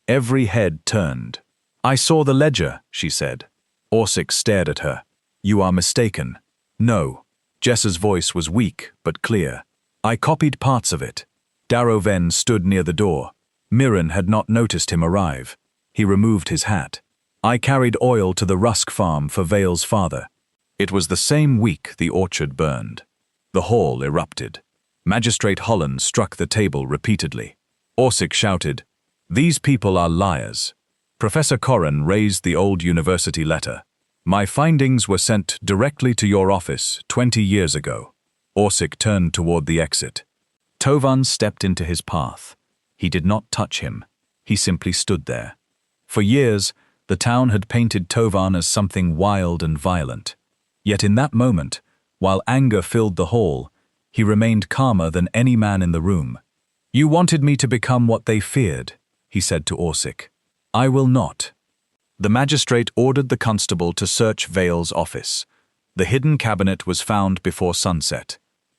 Every head turned. I saw the ledger, she said. Orsic stared at her. You are mistaken. No. Jessa's voice was weak but clear. I copied parts of it. Darroven stood near the door. Miren had not noticed him arrive. He removed his hat. I carried oil to the Rusk farm for Vale's father. It was the same week the orchard burned. The hall erupted. Magistrate Holland struck the table repeatedly. Orsik shouted, "These people are liars." Professor Corrin raised the old university letter. "My findings were sent directly to your office 20 years ago." Orsik turned toward the exit. Tovan stepped into his path. He did not touch him. He simply stood there. For years, the town had painted Tovan as something wild and violent. Yet in that moment, while anger filled the hall, he remained calmer than any man in the room. "You wanted me to become what they feared," he said to Orsik. "I will not." The magistrate ordered the constable to search Vale's office. The hidden cabinet was found before sunset.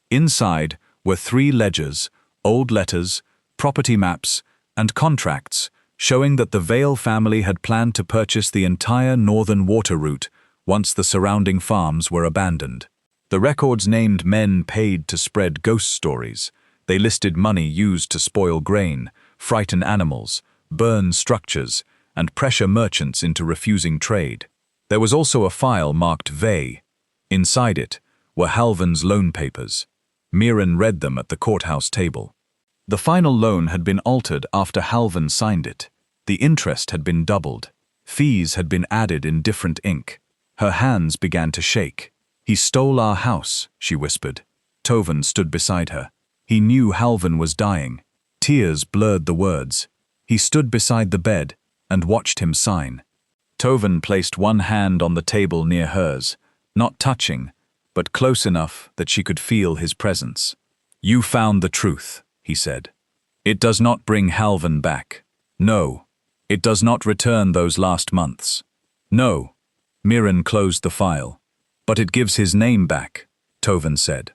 Inside were 3 ledgers, old letters, property maps, and contracts showing that the Vale family had planned to purchase the entire northern water route once the surrounding farms were abandoned. The records named men paid to spread ghost stories. They listed money used to spoil grain, frighten animals, burn structures, and pressure merchants into refusing trade. There was also a file marked Vey. Inside it were Halvan's loan papers. Miren read them at the courthouse table. The final loan had been altered after Halvan signed it. The interest had been doubled. Fees had been added in different ink. Her hands began to shake. "He stole our house," she whispered. Tovan stood beside her. He knew Halvan was dying. Tears blurred the words. He stood beside the bed and watched him sign. Tovan placed one hand on the table near hers, not touching, but close enough that she could feel his presence. "You found the truth," he said. "It does not bring Halvan back. No, it does not return those last months. No." Miren closed the file. "But it gives his name back," Tovan said.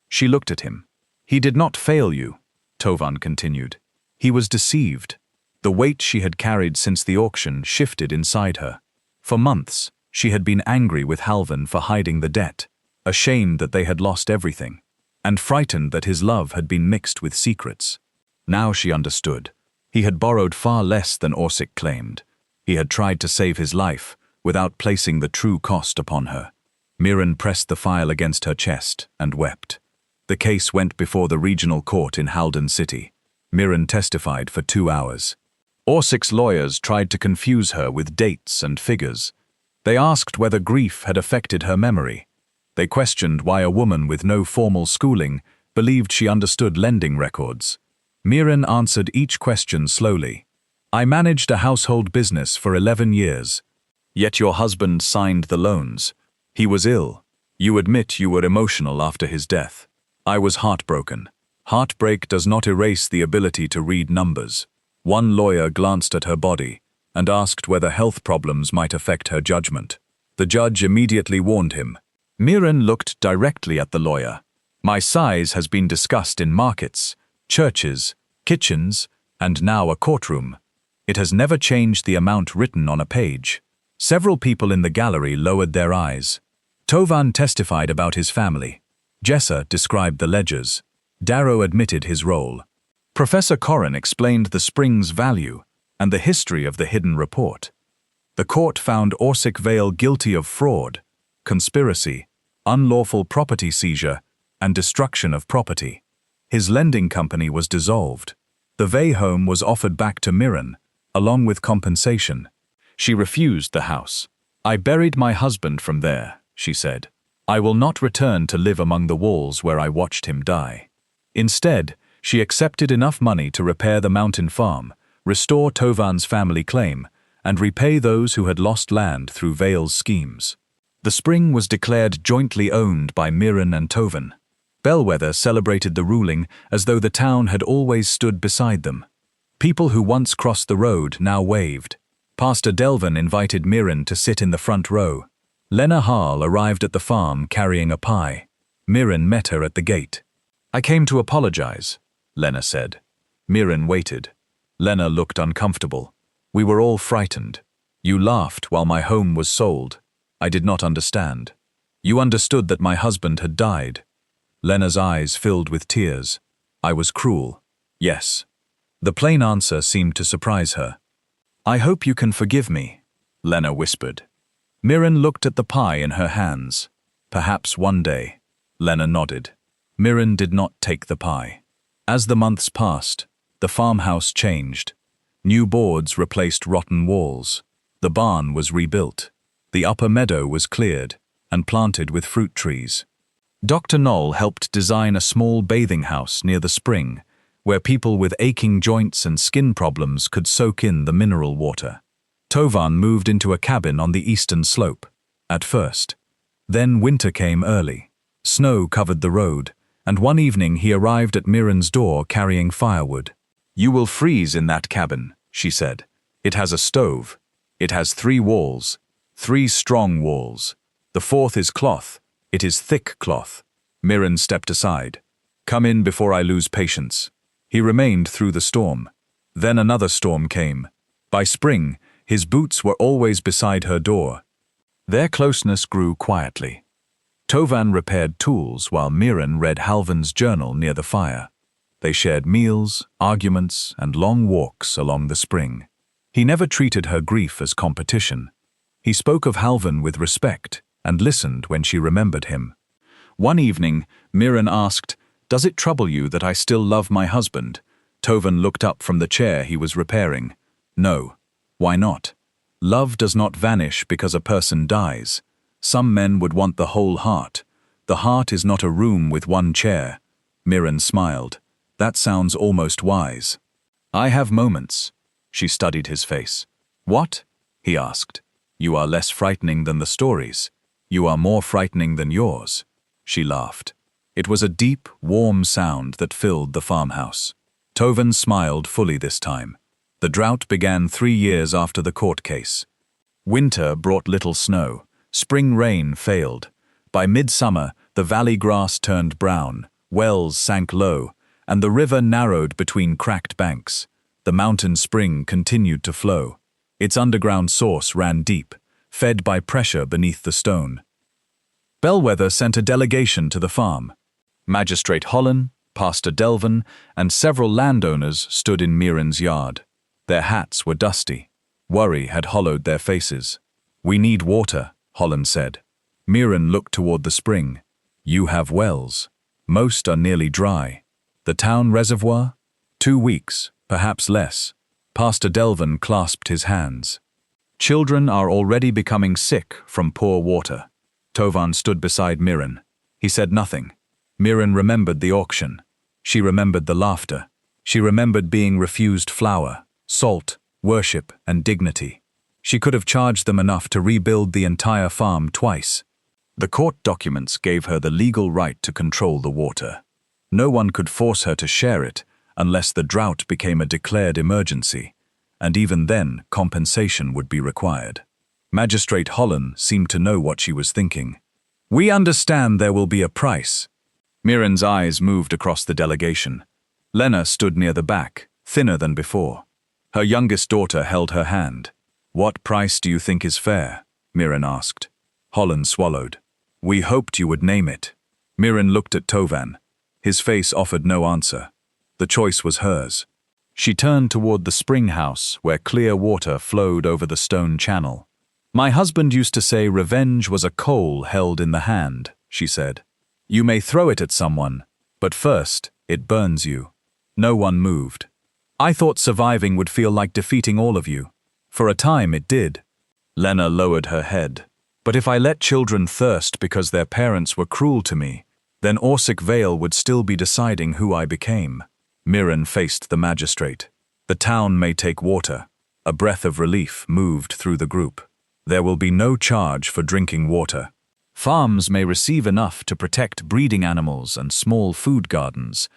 She looked at him. "He did not fail you," Tovan continued. "He was deceived." The weight she had carried since the auction shifted inside her. For months, she had been angry with Halvan for hiding the debt, ashamed that they had lost everything, and frightened that his love had been mixed with secrets. Now she understood. He had borrowed far less than Orsik claimed. He had tried to save his life without placing the true cost upon her. Miren pressed the file against her chest and wept. The case went before the regional court in Halden City. Miren testified for 2 hours. Orsik's lawyers tried to confuse her with dates and figures. They asked whether grief had affected her memory. They questioned why a woman with no formal schooling believed she understood lending records. Miren answered each question slowly. "I managed a household business for 11 years. Yet your husband signed the loans. He was ill. You admit you were emotional after his death. I was heartbroken. Heartbreak does not erase the ability to read numbers." One lawyer glanced at her body and asked whether health problems might affect her judgment. The judge immediately warned him. Miren looked directly at the lawyer. "My size has been discussed in markets, churches, kitchens, and now a courtroom. It has never changed the amount written on a page." Several people in the gallery lowered their eyes. Tovan testified about his family. Jessa described the ledgers. Darrow admitted his role. Professor Corrin explained the spring's value and the history of the hidden report. The court found Orsik Vale guilty of fraud, conspiracy, unlawful property seizure, and destruction of property. His lending company was dissolved. The Vey home was offered back to Miren, along with compensation. She refused the house. "I buried my husband from there," she said. "I will not return to live among the walls where I watched him die." Instead, she accepted enough money to repair the mountain farm, restore Tovan's family claim, and repay those who had lost land through Vale's schemes. The spring was declared jointly owned by Miren and Tovan. Bellwether celebrated the ruling as though the town had always stood beside them. People who once crossed the road now waved. Pastor Delvin invited Miren to sit in the front row. Lena Harl arrived at the farm carrying a pie. Miren met her at the gate. "I came to apologize," Lena said. Miren waited. Lena looked uncomfortable. "We were all frightened. You laughed while my home was sold. I did not understand. You understood that my husband had died." Lena's eyes filled with tears. "I was cruel. Yes." The plain answer seemed to surprise her. "I hope you can forgive me," Lena whispered. Miren looked at the pie in her hands. "Perhaps one day." Lena nodded. Miren did not take the pie. As the months passed, the farmhouse changed. New boards replaced rotten walls. The barn was rebuilt. The upper meadow was cleared and planted with fruit trees. Dr. Knoll helped design a small bathing house near the spring, where people with aching joints and skin problems could soak in the mineral water. Tovan moved into a cabin on the eastern slope, at first. Then winter came early. Snow covered the road, and one evening he arrived at Miren's door carrying firewood. "You will freeze in that cabin," she said. "It has a stove. It has 3 walls, 3 strong walls. The 4th is cloth. It is thick cloth." Miren stepped aside. "Come in before I lose patience." He remained through the storm. Then another storm came. By spring, his boots were always beside her door. Their closeness grew quietly. Tovan repaired tools while Miren read Halvan's journal near the fire. They shared meals, arguments, and long walks along the spring. He never treated her grief as competition. He spoke of Halvan with respect and listened when she remembered him. One evening, Miren asked, "Does it trouble you that I still love my husband?" Tovan looked up from the chair he was repairing. "No. Why not? Love does not vanish because a person dies. Some men would want the whole heart. The heart is not a room with one chair." Miren smiled. "That sounds almost wise." "I have moments." She studied his face. "What?" he asked. "You are less frightening than the stories. You are more frightening than yours." She laughed. It was a deep, warm sound that filled the farmhouse. Tovan smiled fully this time. The drought began 3 years after the court case. Winter brought little snow. Spring rain failed. By midsummer, the valley grass turned brown, wells sank low, and the river narrowed between cracked banks. The mountain spring continued to flow. Its underground source ran deep, fed by pressure beneath the stone. Bellwether sent a delegation to the farm. Magistrate Holland, Pastor Delvin, and several landowners stood in Miren's yard. Their hats were dusty. Worry had hollowed their faces. "We need water," Holland said. Miren looked toward the spring. "You have wells. Most are nearly dry. The town reservoir? 2 weeks, perhaps less." Pastor Delvin clasped his hands. "Children are already becoming sick from poor water." Tovan stood beside Miren. He said nothing. Miren remembered the auction. She remembered the laughter. She remembered being refused flour, salt, worship, and dignity. She could have charged them enough to rebuild the entire farm twice. The court documents gave her the legal right to control the water. No one could force her to share it unless the drought became a declared emergency, and even then compensation would be required. Magistrate Holland seemed to know what she was thinking. "We understand there will be a price." Miren's eyes moved across the delegation. Lena stood near the back, thinner than before. Her youngest daughter held her hand. "What price do you think is fair?" Miren asked. Holland swallowed. "We hoped you would name it." Miren looked at Tovan. His face offered no answer. The choice was hers. She turned toward the spring house where clear water flowed over the stone channel. "My husband used to say revenge was a coal held in the hand," she said. "You may throw it at someone, but first it burns you." No one moved. "I thought surviving would feel like defeating all of you. For a time it did." Lena lowered her head. "But if I let children thirst because their parents were cruel to me, then Orsic Vale would still be deciding who I became." Miren faced the magistrate. "The town may take water." A breath of relief moved through the group. "There will be no charge for drinking water. Farms may receive enough to protect breeding animals and small food gardens.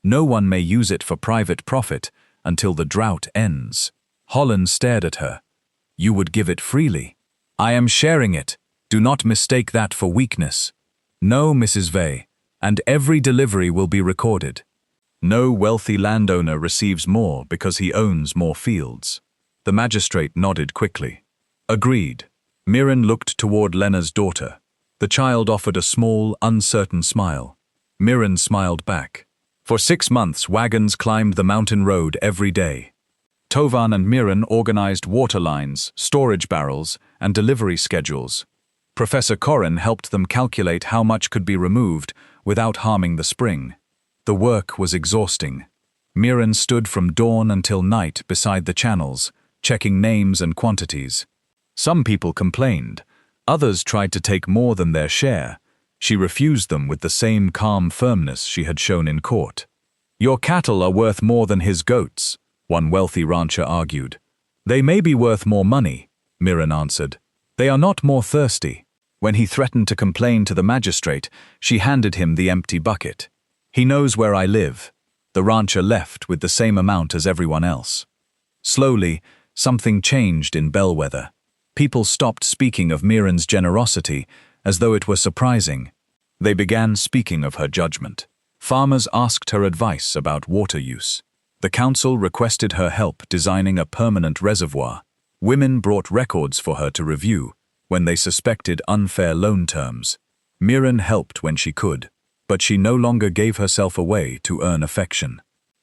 No one may use it for private profit until the drought ends." Holland stared at her. "You would give it freely." "I am sharing it. Do not mistake that for weakness." "No, Mrs. Vey, and every delivery will be recorded." No wealthy landowner receives more because he owns more fields. The magistrate nodded quickly. "Agreed." Miren looked toward Lena's daughter. The child offered a small, uncertain smile. Miren smiled back. For 6 months, wagons climbed the mountain road every day. Tovan and Miren organized water lines, storage barrels, and delivery schedules. Professor Corin helped them calculate how much could be removed, without harming the spring. The work was exhausting. Miren stood from dawn until night beside the channels, checking names and quantities. Some people complained. Others tried to take more than their share. She refused them with the same calm firmness she had shown in court. "Your cattle are worth more than his goats," one wealthy rancher argued. "They may be worth more money," Miren answered. "They are not more thirsty." When he threatened to complain to the magistrate, she handed him the empty bucket. "He knows where I live." The rancher left with the same amount as everyone else. Slowly, something changed in Bellwether. People stopped speaking of Miren's generosity as though it were surprising. They began speaking of her judgment. Farmers asked her advice about water use. The council requested her help designing a permanent reservoir. Women brought records for her to review when they suspected unfair loan terms. Miren helped when she could, but she no longer gave herself away to earn affection.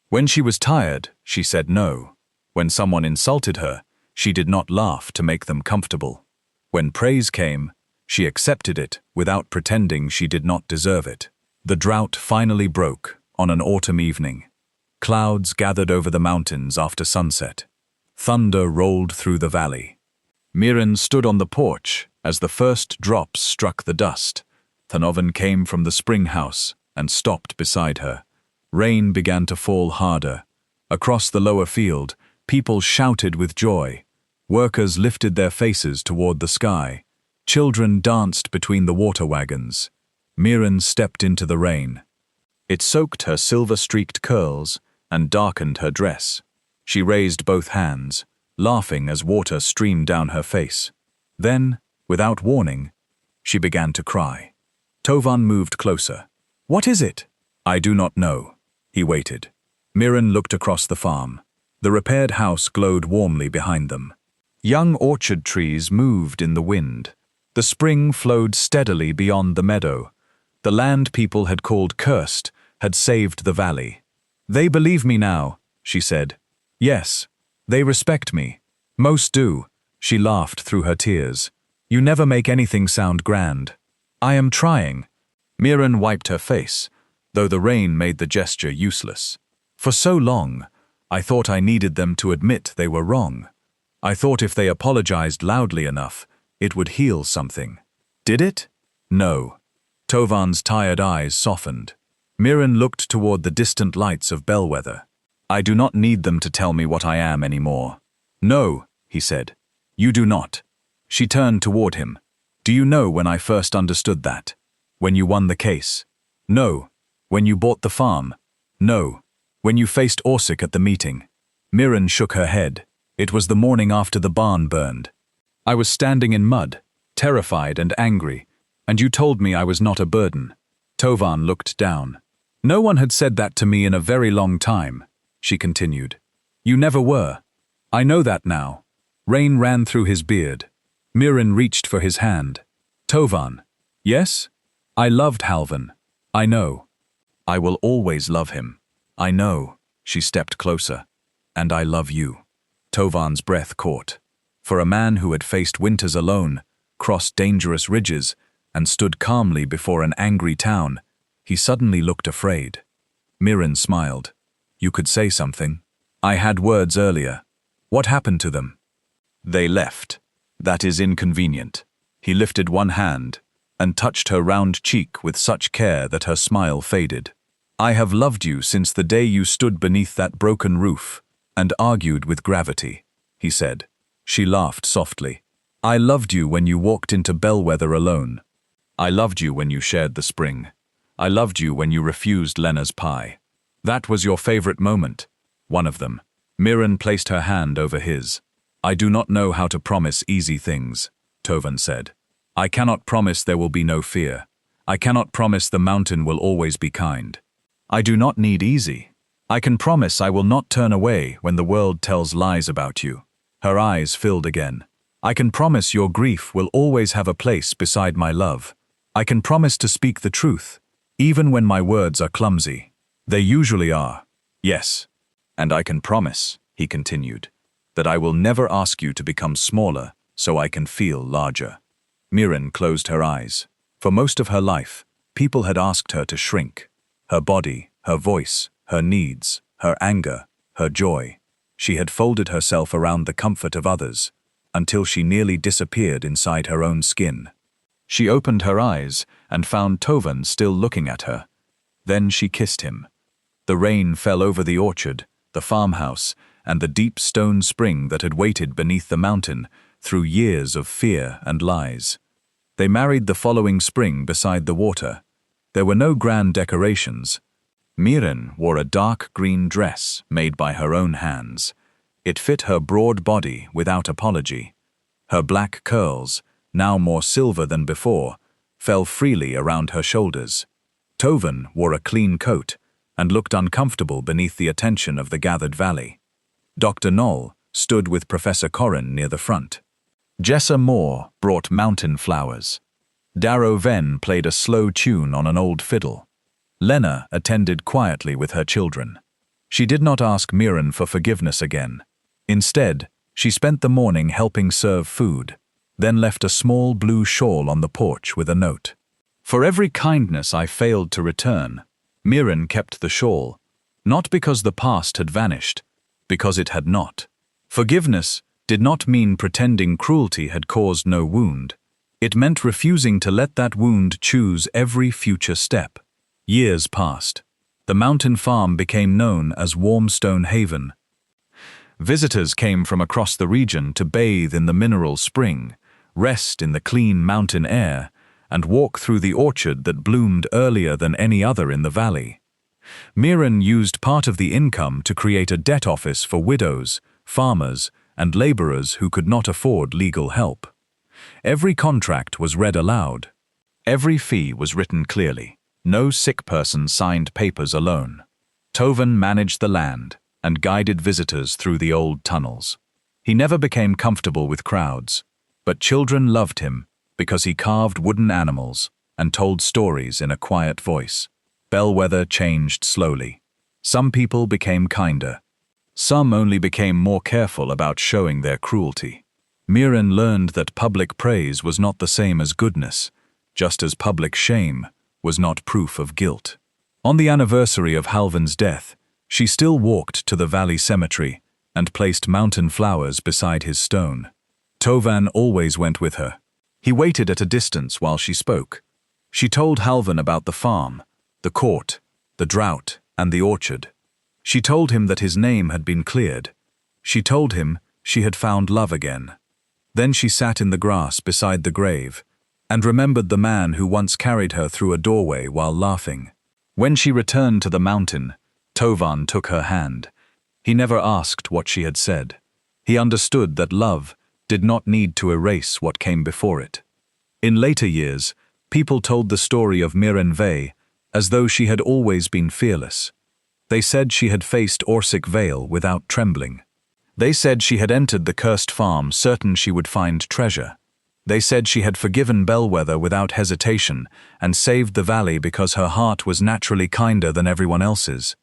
When she was tired, she said no. When someone insulted her, she did not laugh to make them comfortable. When praise came, she accepted it without pretending she did not deserve it. The drought finally broke on an autumn evening. Clouds gathered over the mountains after sunset. Thunder rolled through the valley. Miren stood on the porch as the first drops struck the dust. Tovan came from the spring house and stopped beside her. Rain began to fall harder. Across the lower field, people shouted with joy. Workers lifted their faces toward the sky. Children danced between the water wagons. Miren stepped into the rain. It soaked her silver-streaked curls and darkened her dress. She raised both hands, laughing as water streamed down her face. Then, without warning, she began to cry. Tovan moved closer. "What is it?" "I do not know." He waited. Miren looked across the farm. The repaired house glowed warmly behind them. Young orchard trees moved in the wind. The spring flowed steadily beyond the meadow. The land people had called cursed had saved the valley. "They believe me now," she said. "Yes, they respect me. Most do." She laughed through her tears. "You never make anything sound grand." "I am trying." Miren wiped her face, though the rain made the gesture useless. "For so long, I thought I needed them to admit they were wrong. I thought if they apologized loudly enough, it would heal something. Did it? No." Tovan's tired eyes softened. Miren looked toward the distant lights of Bellwether. "I do not need them to tell me what I am anymore." "No," he said. "You do not." She turned toward him. "Do you know when I first understood that? When you won the case? No. When you bought the farm? No. When you faced Orsic at the meeting?" Miren shook her head. "It was the morning after the barn burned. I was standing in mud, terrified and angry, and you told me I was not a burden." Tovan looked down. "No one had said that to me in a very long time," she continued. "You never were. I know that now." Rain ran through his beard. Miren reached for his hand. "Tovan." "Yes? I loved Halvan. I know. I will always love him. I know." She stepped closer. "And I love you." Tovan's breath caught. For a man who had faced winters alone, crossed dangerous ridges, and stood calmly before an angry town, he suddenly looked afraid. Miren smiled. "You could say something." "I had words earlier." "What happened to them?" "They left. That is inconvenient." He lifted one hand and touched her round cheek with such care that her smile faded. "I have loved you since the day you stood beneath that broken roof and argued with gravity," he said. She laughed softly. "I loved you when you walked into Bellwether alone. I loved you when you shared the spring. I loved you when you refused Lena's pie. That was your favorite moment." "One of them." Miren placed her hand over his. "I do not know how to promise easy things," Tovan said. "I cannot promise there will be no fear. I cannot promise the mountain will always be kind. I do not need easy. I can promise I will not turn away when the world tells lies about you." Her eyes filled again. "I can promise your grief will always have a place beside my love. I can promise to speak the truth, even when my words are clumsy. They usually are. Yes. And I can promise," he continued, "that I will never ask you to become smaller so I can feel larger." Miren closed her eyes. For most of her life, People had asked her to shrink. Her body, her voice, her needs, her anger, her joy. She had folded herself around the comfort of others, until she nearly disappeared inside her own skin. She opened her eyes and found Tovan still looking at her. Then she kissed him. The rain fell over the orchard, the farmhouse, and the deep stone spring that had waited beneath the mountain through years of fear and lies. They married the following spring beside the water. There were no grand decorations. Miren wore a dark green dress made by her own hands. It fit her broad body without apology. Her black curls, now more silver than before, fell freely around her shoulders. Tovan wore a clean coat and looked uncomfortable beneath the attention of the gathered valley. Dr. Knoll stood with Professor Corrin near the front. Jessa Moore brought mountain flowers. Darrow Venn played a slow tune on an old fiddle. Lena attended quietly with her children. She did not ask Miren for forgiveness again. Instead, she spent the morning helping serve food, then left a small blue shawl on the porch with a note. For every kindness I failed to return, Miren kept the shawl, not because the past had vanished, because it had not. Forgiveness did not mean pretending cruelty had caused no wound. It meant refusing to let that wound choose every future step. Years passed. The mountain farm became known as Warmstone Haven. Visitors came from across the region to bathe in the mineral spring, rest in the clean mountain air, and walk through the orchard that bloomed earlier than any other in the valley. Miren used part of the income to create a debt office for widows, farmers, and laborers who could not afford legal help. Every contract was read aloud. Every fee was written clearly. No sick person signed papers alone. Tovan managed the land and guided visitors through the old tunnels. He never became comfortable with crowds, but children loved him because he carved wooden animals and told stories in a quiet voice. Bellwether changed slowly. Some people became kinder. Some only became more careful about showing their cruelty. Miren learned that public praise was not the same as goodness, just as public shame was not proof of guilt. On the anniversary of Halvan's death, she still walked to the valley cemetery and placed mountain flowers beside his stone. Tovan always went with her. He waited at a distance while she spoke. She told Halvan about the farm, the court, the drought, and the orchard. She told him that his name had been cleared. She told him she had found love again. Then she sat in the grass beside the grave and remembered the man who once carried her through a doorway while laughing. When she returned to the mountain, Tovan took her hand. He never asked what she had said. He understood that love did not need to erase what came before it. In later years, people told the story of Miren Vey as though she had always been fearless. They said she had faced Orsic Vale without trembling. They said she had entered the cursed farm certain she would find treasure. They said she had forgiven Bellwether without hesitation and saved the valley because her heart was naturally kinder than everyone else's.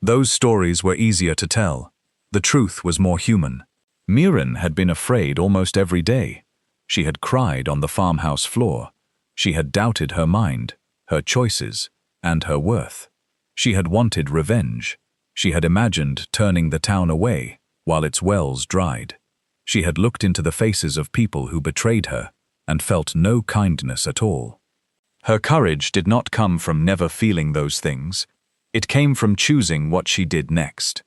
Those stories were easier to tell. The truth was more human. Miren had been afraid almost every day. She had cried on the farmhouse floor. She had doubted her mind, her choices, and her worth. She had wanted revenge. She had imagined turning the town away while its wells dried. She had looked into the faces of people who betrayed her and felt no kindness at all. Her courage did not come from never feeling those things. It came from choosing what she did next.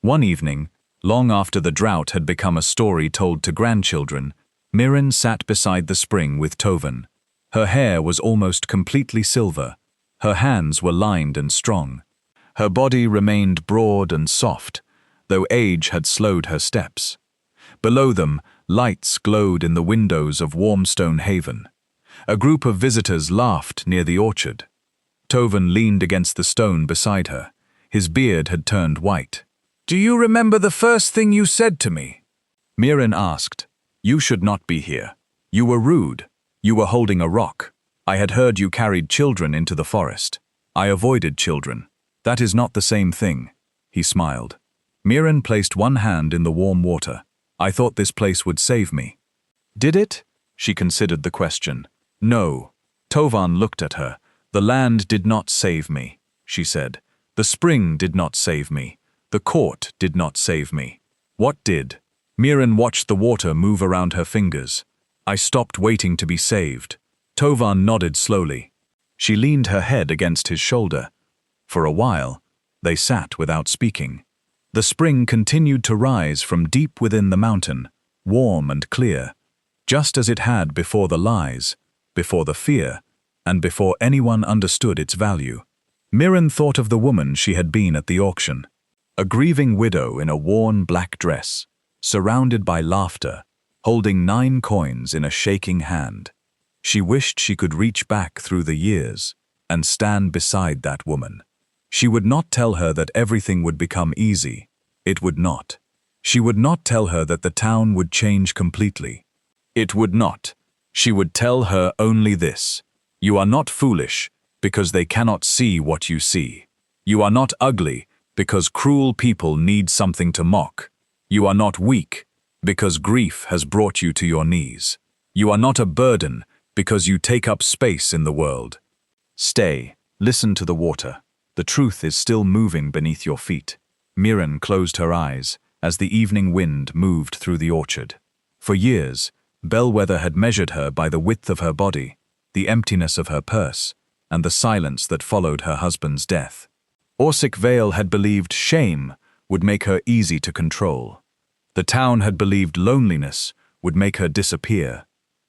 One evening, long after the drought had become a story told to grandchildren, Miren sat beside the spring with Tovan. Her hair was almost completely silver. Her hands were lined and strong. Her body remained broad and soft, though age had slowed her steps. Below them, lights glowed in the windows of Warmstone Haven. A group of visitors laughed near the orchard. Tovan leaned against the stone beside her. His beard had turned white. "Do you remember the first thing you said to me?" Miren asked. "You should not be here. You were rude. You were holding a rock. I had heard you carried children into the forest. I avoided children. That is not the same thing." He smiled. Miren placed one hand in the warm water. "I thought this place would save me." "Did it?" She considered the question. "No." Tovan looked at her, "The land did not save me," she said. "The spring did not save me. The court did not save me. What did?" Miren watched the water move around her fingers. "I stopped waiting to be saved." Tovan nodded slowly. She leaned her head against his shoulder. For a while, they sat without speaking. The spring continued to rise from deep within the mountain, warm and clear, just as it had before the lies, before the fear, and before anyone understood its value. Miren thought of the woman she had been at the auction, a grieving widow in a worn black dress, surrounded by laughter, holding 9 coins in a shaking hand. She wished she could reach back through the years and stand beside that woman. She would not tell her that everything would become easy. It would not. She would not tell her that the town would change completely. It would not. She would tell her only this: "You are not foolish, because they cannot see what you see. You are not ugly, because cruel people need something to mock. You are not weak, because grief has brought you to your knees. You are not a burden, because you take up space in the world. Stay, listen to the water. The truth is still moving beneath your feet." Miren closed her eyes as the evening wind moved through the orchard. For years, Bellwether had measured her by the width of her body, the emptiness of her purse, and the silence that followed her husband's death. Orsic Vale had believed shame would make her easy to control. The town had believed loneliness would make her disappear.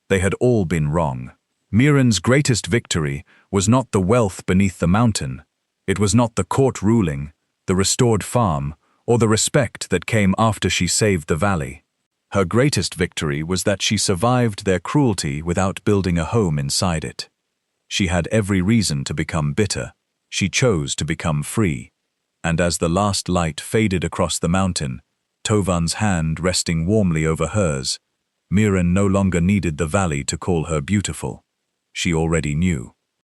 They had all been wrong. Miren's greatest victory was not the wealth beneath the mountain. It was not the court ruling, the restored farm, or the respect that came after she saved the valley. Her greatest victory was that she survived their cruelty without building a home inside it. She had every reason to become bitter. She chose to become free. And as the last light faded across the mountain, Tovan's hand resting warmly over hers, Miren no longer needed the valley to call her beautiful. She already knew.